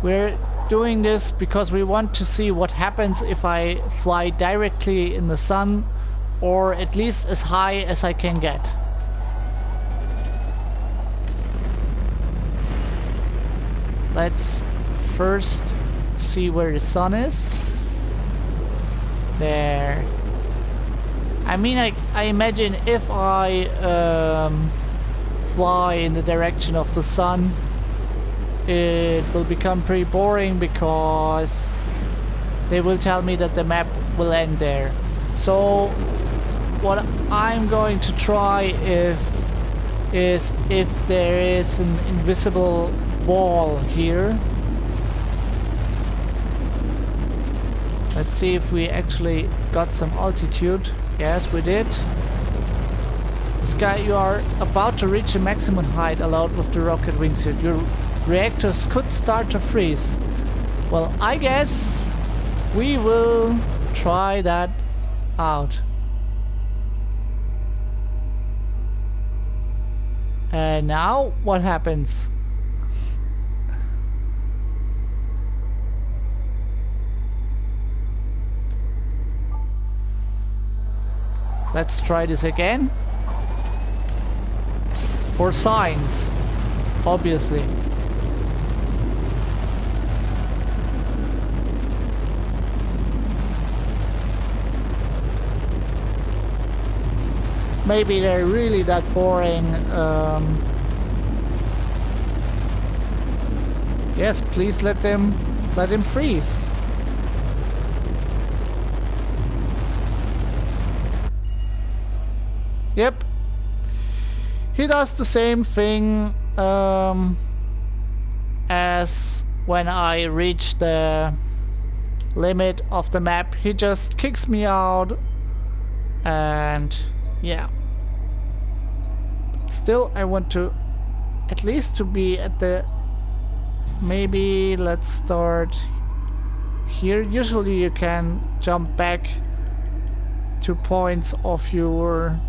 We're doing this because we want to see what happens if I fly directly in the sun, or at least as high as I can get. Let's first see where the sun is. There. I mean, I imagine if I fly in the direction of the sun, it will become pretty boring because they will tell me that the map will end there. So what I'm going to try is if there is an invisible wall here. Let's see if we actually got some altitude. Yes, we did. Sky, you are about to reach the maximum height allowed with the rocket wingsuit. Your reactors could start to freeze. Well, I guess we will try that out. And now what happens? Let's try this again. For science, obviously. Maybe they're really that boring. Yes, please let him freeze. Yep, he does the same thing as when I reach the limit of the map. He just kicks me out, and yeah. Still, I want to at least to be at the maybe let's start here. Usually you can jump back to points of your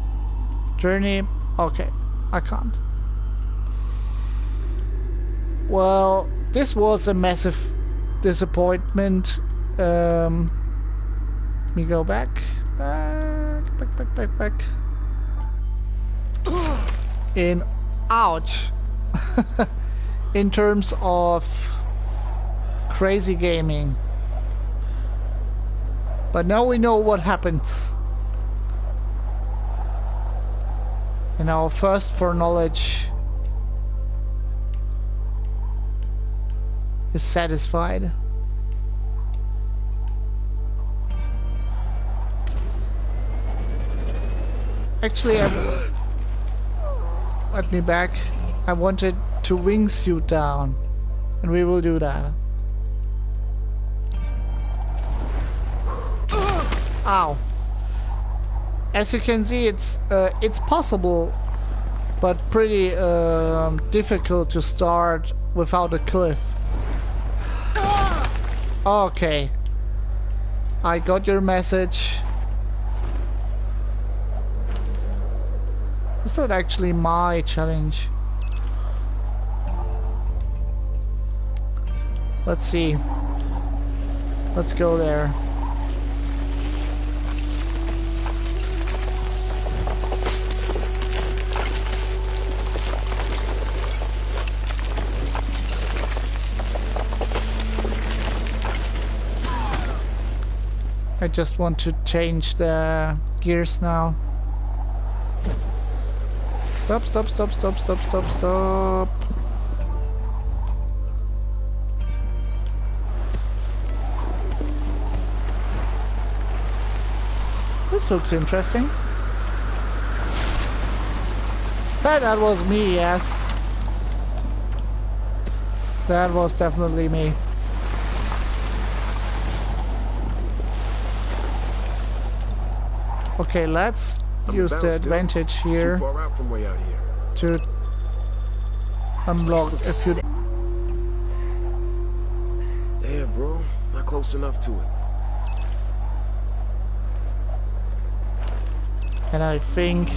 journey. Okay, I can't. Well, this was a massive disappointment. Let me go back. Back. In ouch. In terms of crazy gaming. But now we know what happens. And our thirst for knowledge is satisfied. Actually, let me back. I wanted to wingsuit down, and we will do that. Ow! As you can see, it's possible, but pretty difficult to start without a cliff. Okay, I got your message. It's not actually my challenge. Let's see. Let's go there. I just want to change the gears now. Stop. This looks interesting. That was me, yes. That was definitely me. Okay, let's use the advantage here to unblock a few. Yeah, bro, not close enough to it. And I think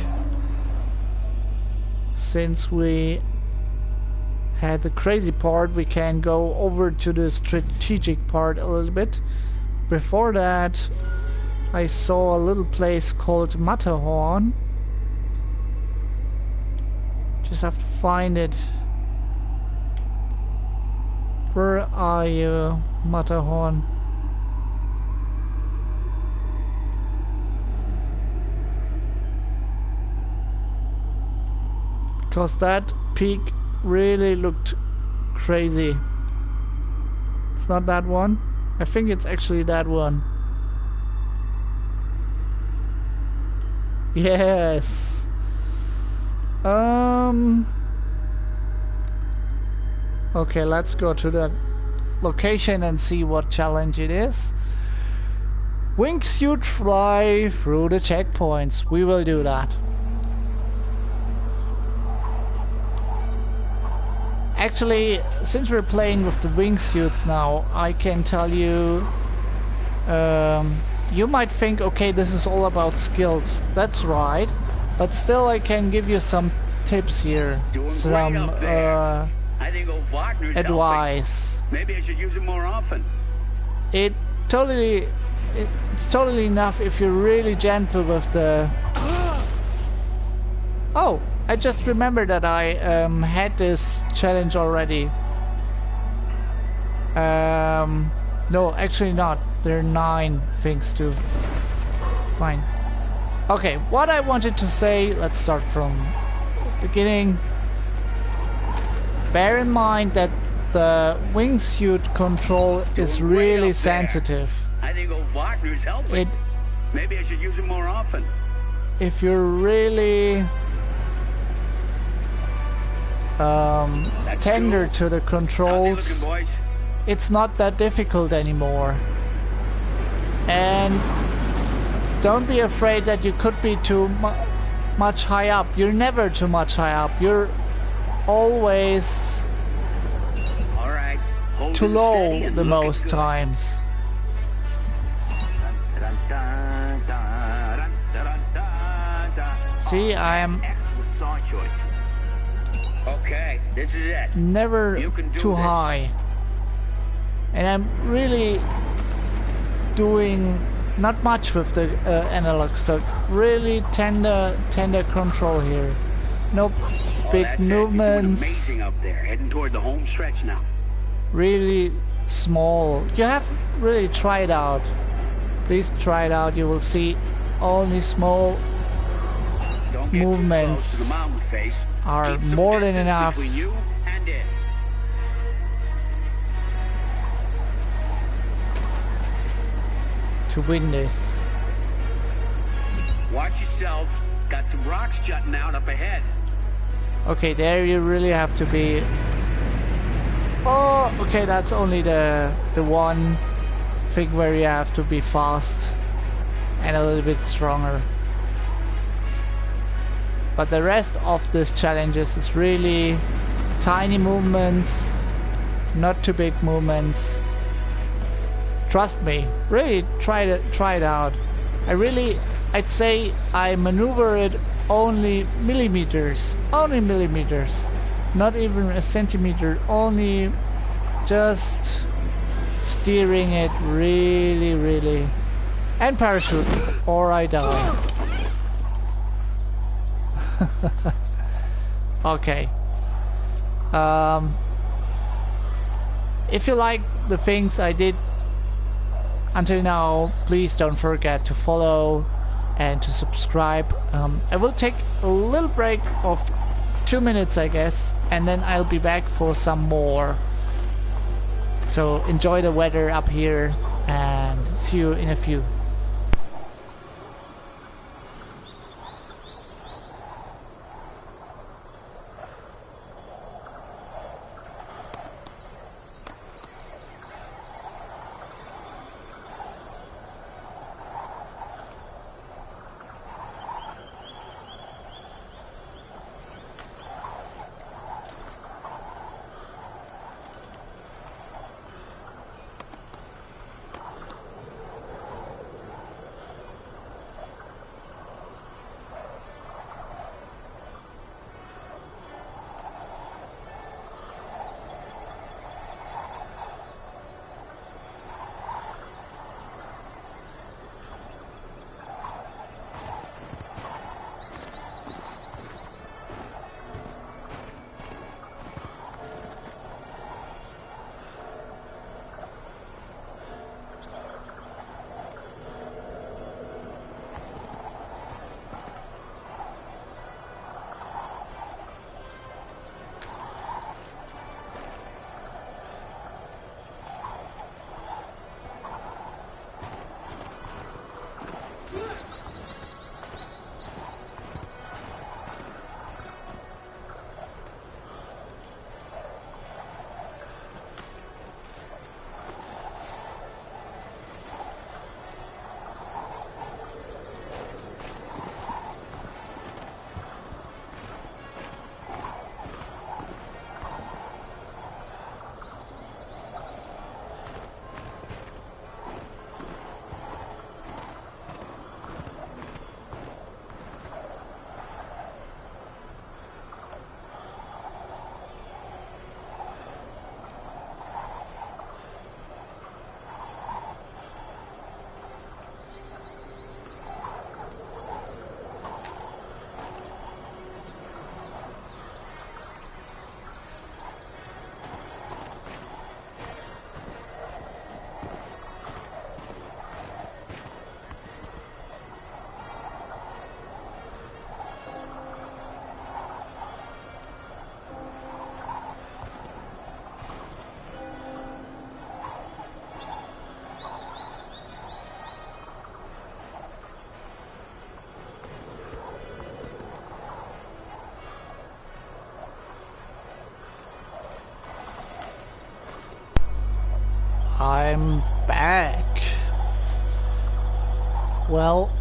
since we had the crazy part, we can go over to the strategic part a little bit. Before that, I saw a little place called Matterhorn. Just have to find it. Where are you, Matterhorn? Because that peak really looked crazy. It's not that one. I think it's actually that one. Yes. Okay, let's go to the location and see what challenge it is. Wingsuit fly through the checkpoints. We will do that. Actually, since we're playing with the wingsuits now, I can tell you, you might think, okay, this is all about skills. That's right, but still I can give you some tips here, some I think old Wagner's advice. helping. Maybe I should use it more often. It's totally enough if you're really gentle with the... Oh, I just remembered that I had this challenge already. No, actually not. There are 9 things to... Fine. Okay, what I wanted to say, let's start from the beginning. Bear in mind that the wingsuit control is really sensitive. I think old Wagner's helping. Maybe I should use it more often. If you're really tender to the controls, it's not that difficult anymore. And don't be afraid that you could be too much high up. You're never too much high up. You're always all right. Hold too it low steady and the looking most good. times. See, I am Excellent song choice. Okay, this is it. never You can do too this. high. And I'm really doing not much with the analog stick. Really tender control here. No Oh, big that's it. You're doing movements. amazing up there. Heading toward the home stretch now. Really small. You have to really try it out. Please try it out. You will see only small Don't get movements too close to the mountain face. are Keep some more than distance enough between you and it. to win this. Watch yourself. Got some rocks jutting out up ahead. Okay, there you really have to be. Oh, okay, that's only the one thing where you have to be fast and a little bit stronger. But the rest of these challenges is really tiny movements, not too big movements. Trust me, really try it out. I'd say I maneuver it only millimeters, not even a centimeter, only just steering it really, and parachute, or I die. Okay. If you like the things I did until now, please don't forget to follow and to subscribe. I will take a little break of 2 minutes, I guess, and then I'll be back for some more. So enjoy the weather up here and see you in a few. I'm back. Well,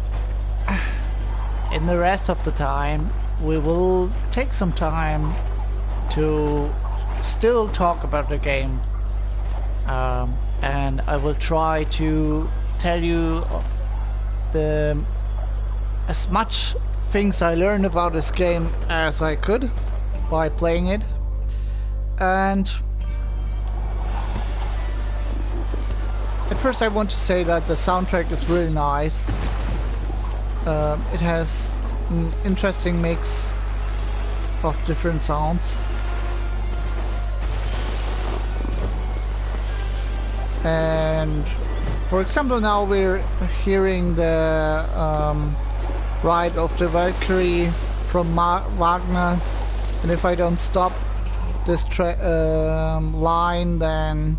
in the rest of the time, we will take some time to still talk about the game. and I will try to tell you as much things I learned about this game as I could by playing it. And at first I want to say that the soundtrack is really nice. It has an interesting mix of different sounds. And for example, now we're hearing the Ride of the Valkyrie from Wagner, and if I don't stop this line, then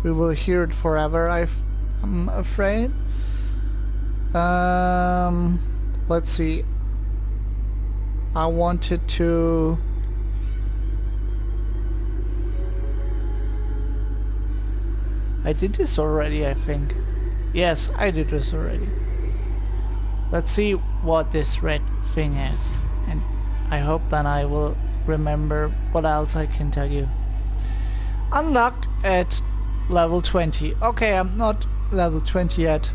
we will hear it forever, I'm afraid. Let's see. I wanted to... I did this already, I think. Yes, I did this already. Let's see what this red thing is. And I hope then I will remember what else I can tell you. Unlock at level 20. Okay, I'm not level 20 yet.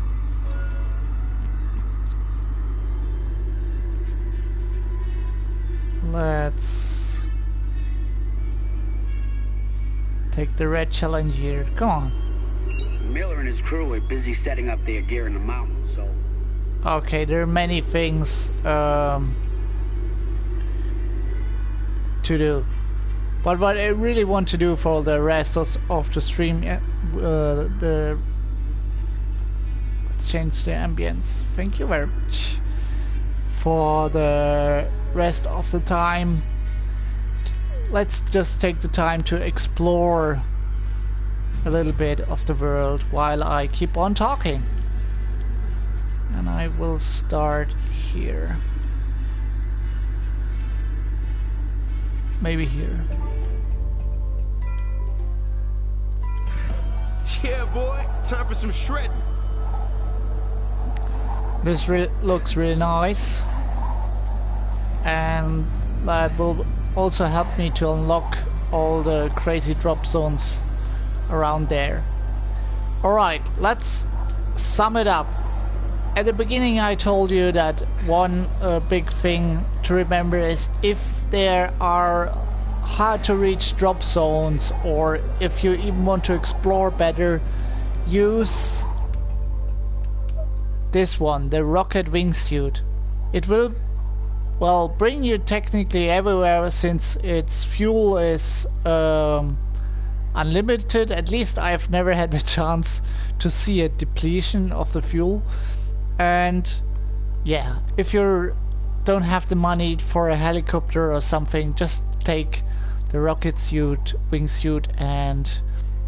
Let's take the red challenge here. Come on. Miller and his crew are busy setting up their gear in the mountains, so... Okay, there are many things to do. But what I really want to do for the rest of the stream, let's change the ambience. Thank you very much. For the rest of the time, let's just take the time to explore a little bit of the world while I keep on talking. And I will start here. Maybe here. Yeah, boy. Time for some shredding. This looks really nice. And that will also help me to unlock all the crazy drop zones around there. Alright, let's sum it up. At the beginning I told you that one big thing to remember is if there are hard to reach drop zones, or if you even want to explore better, use this one, the rocket wingsuit. It will, well, bring you technically everywhere since its fuel is unlimited. At least I've never had the chance to see a depletion of the fuel. And yeah, if you don't have the money for a helicopter or something, just take the rocket suit, wingsuit, and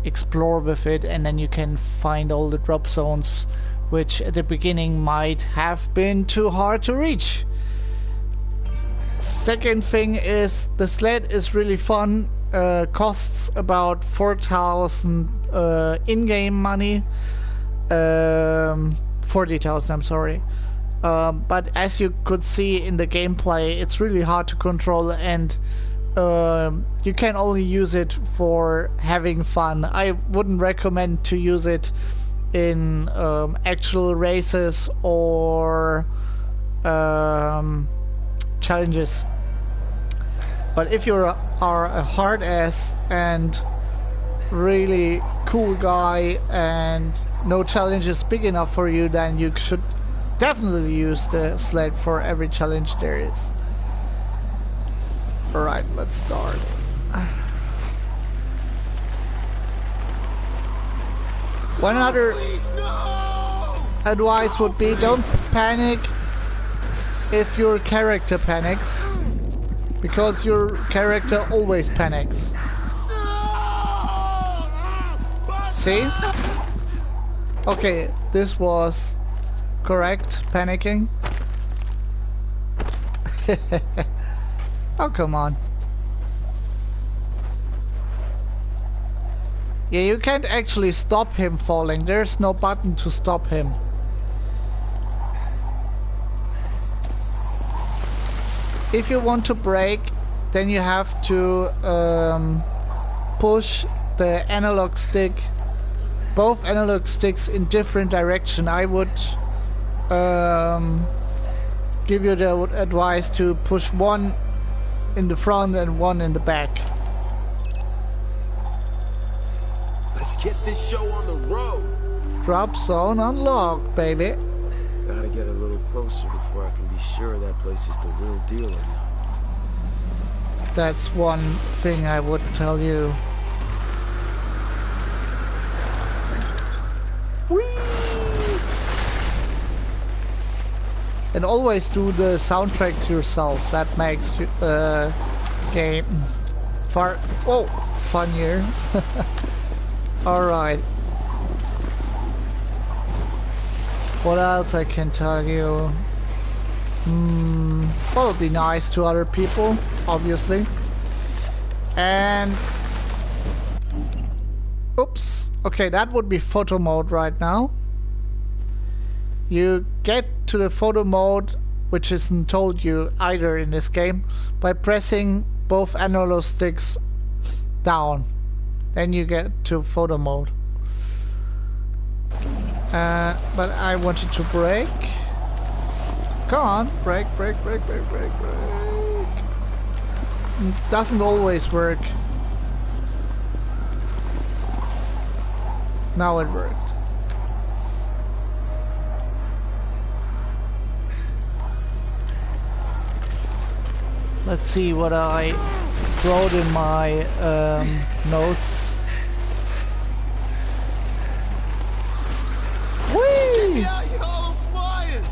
explore with it, and then you can find all the drop zones which at the beginning might have been too hard to reach. Second thing is the sled is really fun. Costs about 4,000 in-game money. 40,000, I'm sorry. But as you could see in the gameplay, it's really hard to control, and you can only use it for having fun. I wouldn't recommend to use it in actual races or challenges. But if you are a hard ass and really cool guy and no challenge is big enough for you, then you should definitely use the sled for every challenge there is. Alright, let's start. One other advice would be don't panic if your character panics, because your character always panics. See? Okay, this was correct, panicking. Oh, come on. Yeah, you can't actually stop him falling. There's no button to stop him. If you want to brake, then you have to push the analog stick both analog sticks in different direction. I would give you the advice to push one in the front and one in the back. Let's get this show on the road. Drop zone unlocked, baby. Gotta get a little closer before I can be sure that place is the real deal or not. That's one thing I would tell you. Whee! And always do the soundtracks yourself. That makes the game funnier. Alright. What else I can tell you? Well, be nice to other people, obviously. And... oops. Okay, that would be photo mode right now. You get to the photo mode, which isn't told you either in this game, by pressing both analog sticks down. Then you get to photo mode. But I wanted to brake. Come on, brake. Doesn't always work. Now it worked. Let's see what I wrote in my notes. Whee! Yeah, I'm flying.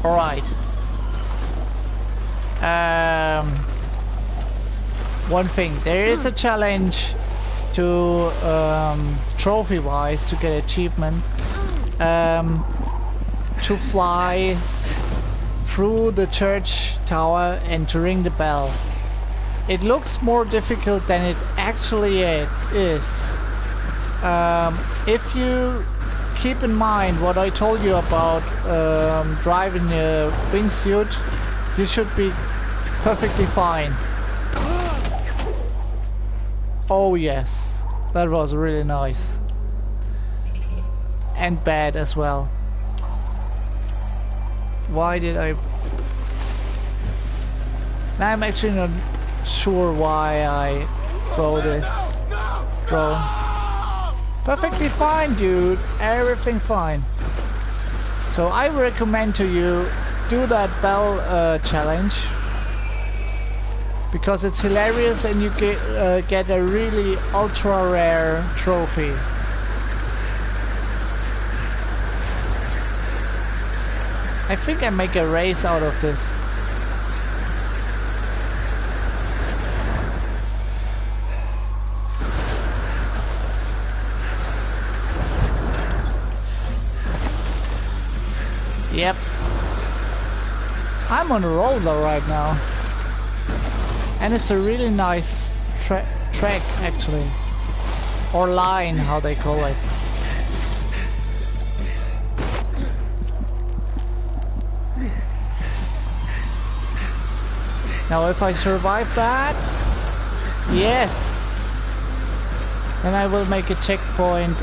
All right. One thing, there is a challenge to trophy-wise to get achievement to fly through the church tower and to ring the bell. It looks more difficult than it actually is. If you keep in mind what I told you about driving a wingsuit, you should be perfectly fine. Oh yes, that was really nice. And bad as well. Why did I... I'm actually not sure why I throw this drone. Perfectly fine, dude. Everything fine. So I recommend to you do that bell challenge, because it's hilarious and you get a really ultra rare trophy. I think I make a race out of this. Yep. I'm on a roll though right now. And it's a really nice track actually. Or line, how they call it. Now if I survive that, yes, then I will make a checkpoint.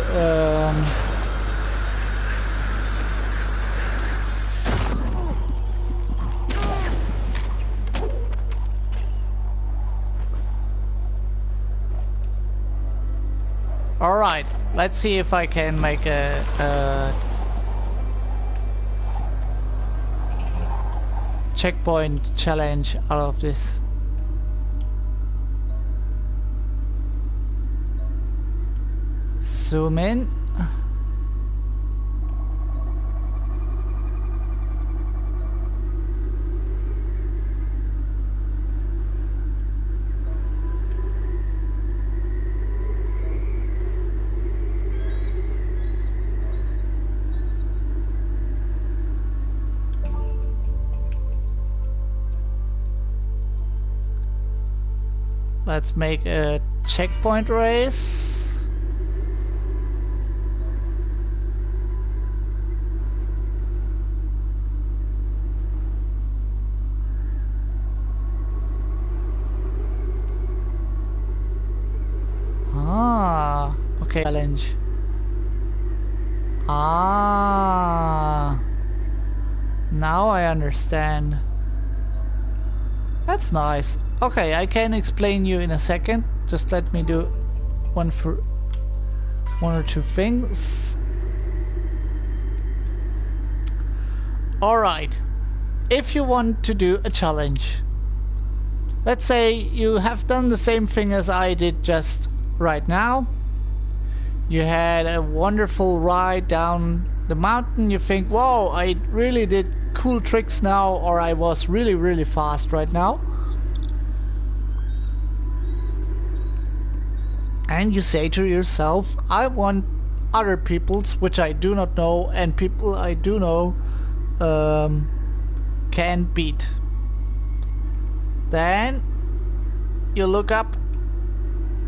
All right, let's see if I can make a checkpoint challenge out of this. Zoom in. Let's make a checkpoint race. challenge. Ah, now I understand. That's nice. Okay, I can explain you in a second. Just let me do one or two things. Alright, if you want to do a challenge, let's say you have done the same thing as I did just right now. You had a wonderful ride down the mountain. You think, whoa, I really did cool tricks now, or I was really fast right now. And you say to yourself, I want other people's, which I do not know, and people I do know can beat. Then you look up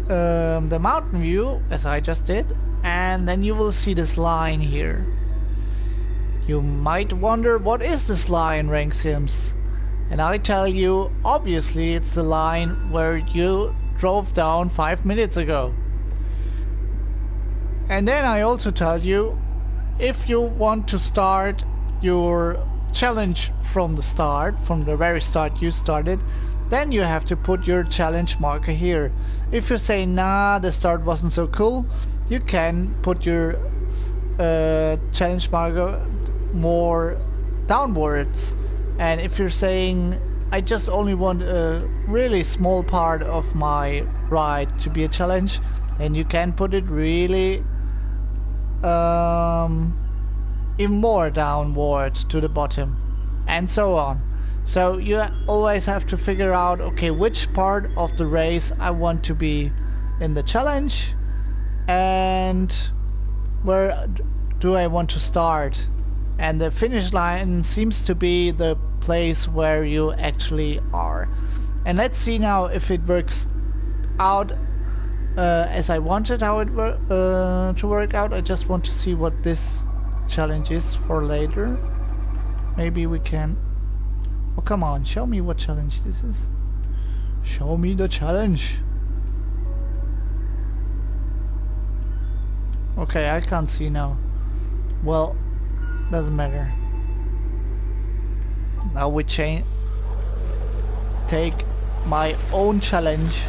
the mountain view, as I just did, and then you will see this line here. You might wonder, what is this line, Renxiems? And I tell you, obviously it's the line where you drove down 5 minutes ago. And then I also tell you, if you want to start your challenge from the start, from the very start you started, then you have to put your challenge marker here. If you say, nah, the start wasn't so cool, you can put your challenge marker more downwards. And if you're saying, I just only want a really small part of my ride to be a challenge, then you can put it really even more downward to the bottom, and so on. So you always have to figure out, okay, which part of the race I want to be in the challenge, and where do I want to start. And the finish line seems to be the place where you actually are. And let's see now if it works out as I wanted how it to work out. I just want to see what this challenge is for later. Maybe we can... Oh, come on, show me what challenge this is. Show me the challenge. Okay, I can't see now. Well, doesn't matter. Now we take my own challenge.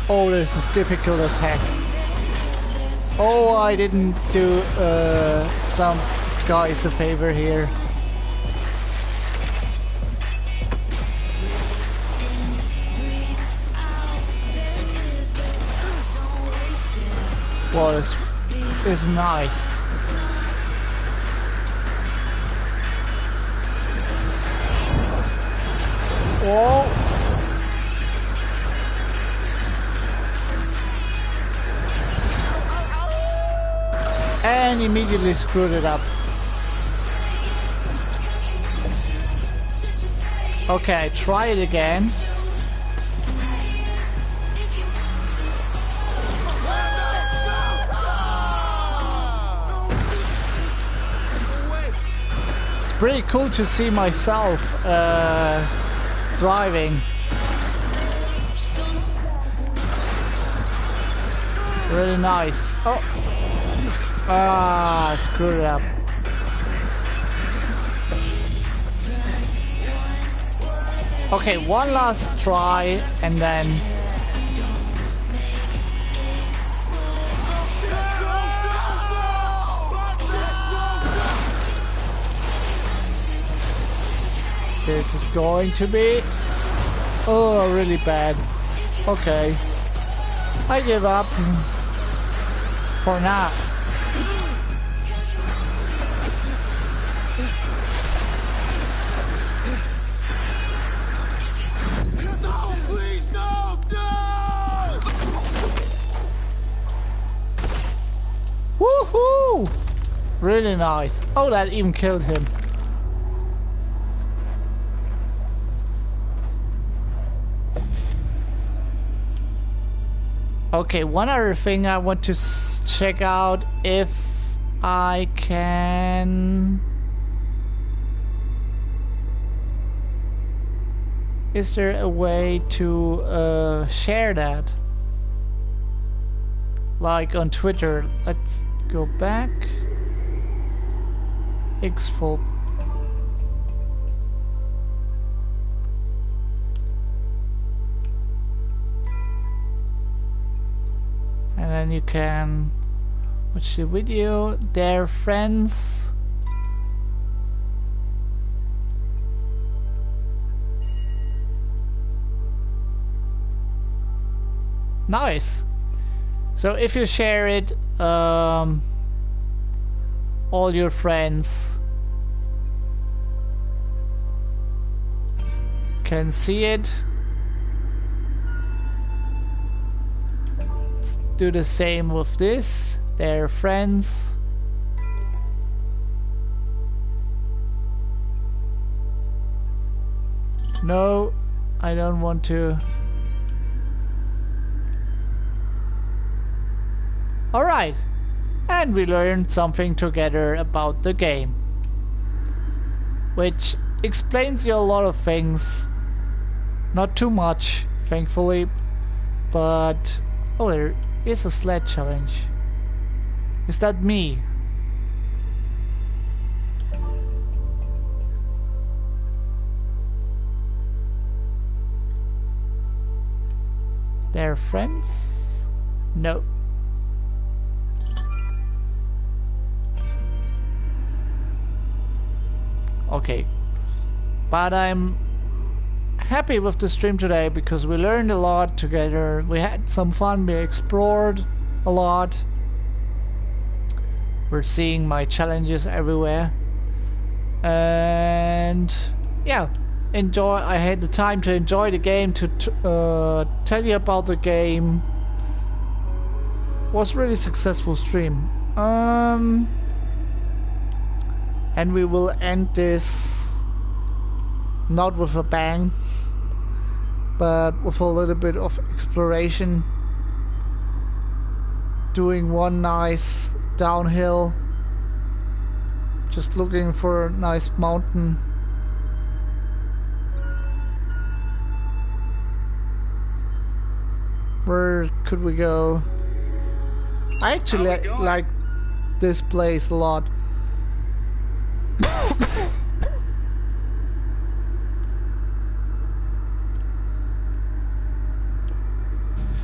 Oh, this is difficult as heck. Oh, I didn't do some guys a favor here. Wow, this is nice. Oh. And immediately screwed it up. Okay, try it again. It's pretty cool to see myself driving. Really nice. Oh. Ah, screwed it up. Okay, one last try and then... This is going to be... Oh, really bad. Okay. I give up. For now. Woohoo! Really nice. Oh, that even killed him. Okay, one other thing I want to check out if I can... Is there a way to share that? Like on Twitter. Let's go back. Xfold. And then you can watch the video. Their friends. Nice. So if you share it, all your friends can see it. Let's do the same with this. Their friends. No, I don't want to. Alright, and we learned something together about the game, which explains you a lot of things. Not too much, thankfully, but oh, there is a sled challenge. Is that me? They're friends? No. Okay, but I'm happy with the stream today because we learned a lot together. We had some fun, we explored a lot. We're seeing my challenges everywhere, and yeah, I had the time to enjoy the game, to tell you about the game. Was really successful stream. And we will end this not with a bang, but with a little bit of exploration. Doing one nice downhill, just looking for a nice mountain. Where could we go? I actually like this place a lot.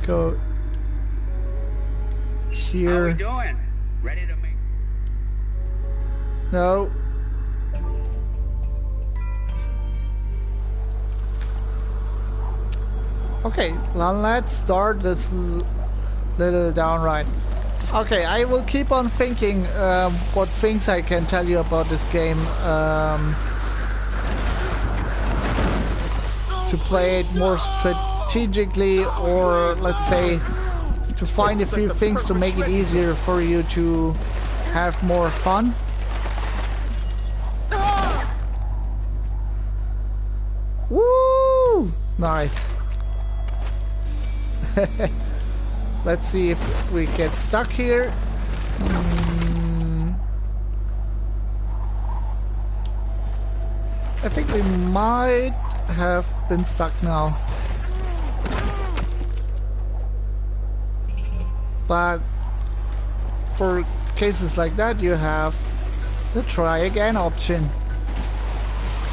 Go here. How we doing? Ready to make? No. Okay, well, let's start this little downride. Okay, I will keep on thinking what things I can tell you about this game to play it more strategically, or let's say to find a few things to make it easier for you to have more fun. Woo! Nice. Let's see if we get stuck here. I think we might have been stuck now. But for cases like that, you have the try again option.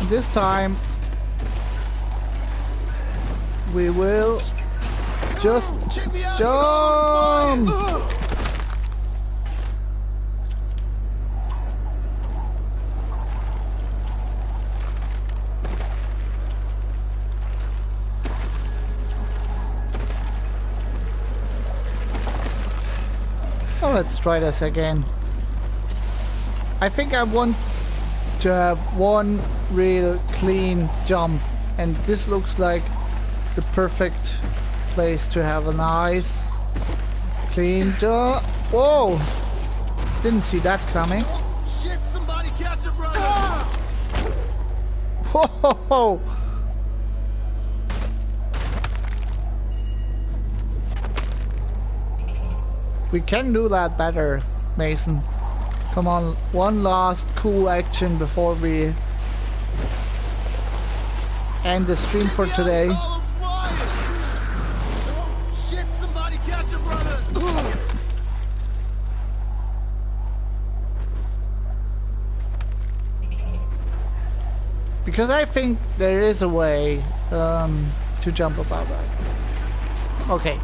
This time we will just jump! Oh, let's try this again. I think I want to have one real clean jump, and this looks like the perfect place to have a nice clean jump. Whoa! Didn't see that coming. Shit, somebody catch a brother! Whoa! We can do that better, Mason. Come on, one last cool action before we end the stream for today. Shit, somebody catch him, brother! Because I think there is a way to jump above that. Okay.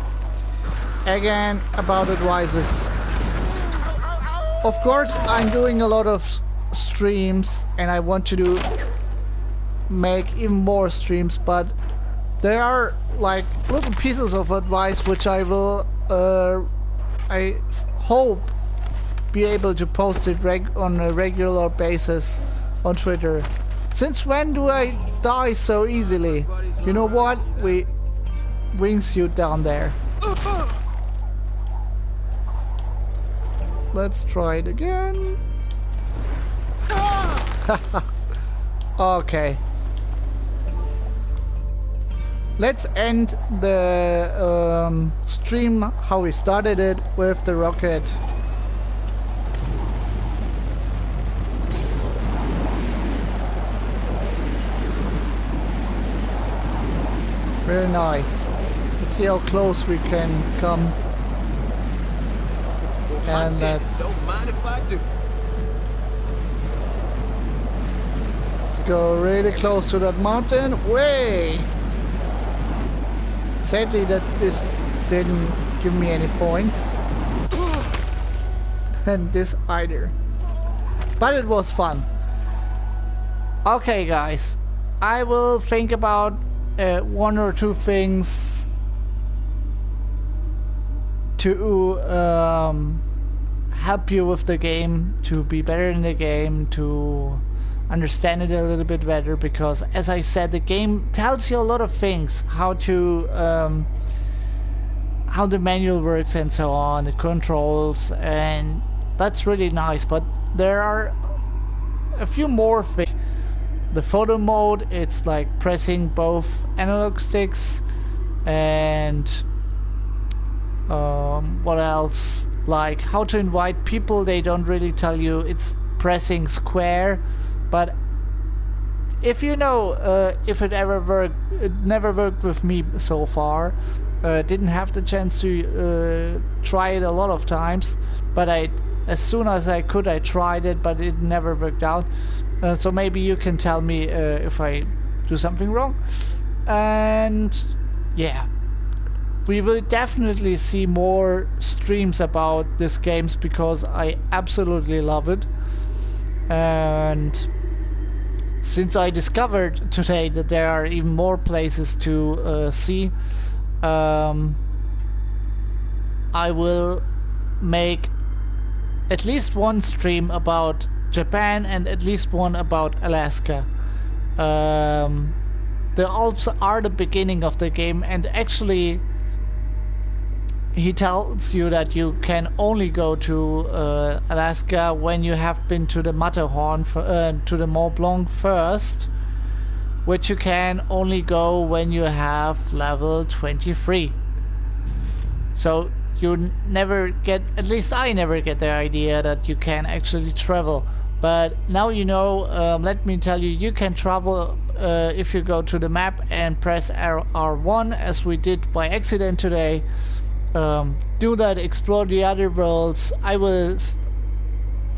Again, about advices. Of course, I'm doing a lot of streams and I want to make even more streams, but there are like little pieces of advice which I will, I hope, be able to post it on a regular basis on Twitter. Since when do I die so easily? You know what? We wingsuit down there. Let's try it again. Okay. Let's end the stream how we started it with the rocket. Very nice. Let's see how close we can come. And let's go really close to that mountain. Way! Sadly, that this didn't give me any points. And this either. But it was fun. Okay, guys. I will think about one or two things to help you with the game, to be better in the game, to understand it a little bit better, because as I said, the game tells you a lot of things, how to how the manual works and so on, the controls, and that's really nice. But there are a few more things. The photo mode, it's like pressing both analog sticks, and what else, like how to invite people, they don't really tell you. It's pressing square, but if you know if it ever worked, it never worked with me so far. Didn't have the chance to try it a lot of times, but as soon as I could, I tried it, but it never worked out. So maybe you can tell me if I do something wrong. And yeah, we will definitely see more streams about these games because I absolutely love it. And since I discovered today that there are even more places to see, I will make at least one stream about Japan and at least one about Alaska. The Alps are the beginning of the game, and actually he tells you that you can only go to Alaska when you have been to the Matterhorn, to the Mont Blanc first, which you can only go when you have level 23. So you never get, at least I never get the idea that you can actually travel. But now you know. Let me tell you, you can travel if you go to the map and press R1, as we did by accident today. Do that, explore the other worlds. I will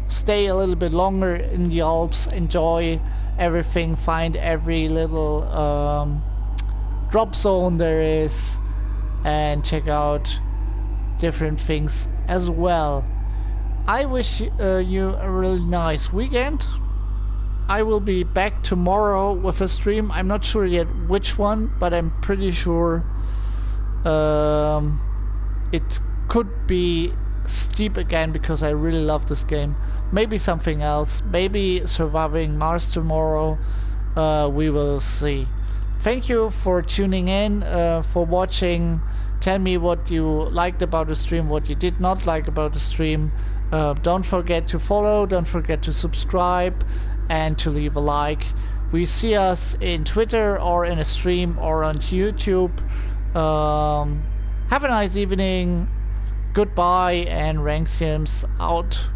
stay a little bit longer in the Alps, enjoy everything, find every little drop zone there is, and check out different things as well. I wish you a really nice weekend. I will be back tomorrow with a stream. I'm not sure yet which one, but I'm pretty sure it could be Steep again, because I really love this game. Maybe something else, maybe Surviving Mars tomorrow. We will see. Thank you for tuning in, for watching. Tell me what you liked about the stream, what you did not like about the stream. Don't forget to follow, don't forget to subscribe, and to leave a like. We see us in Twitter or in a stream or on YouTube. Have a nice evening. Goodbye, and Renxiems out.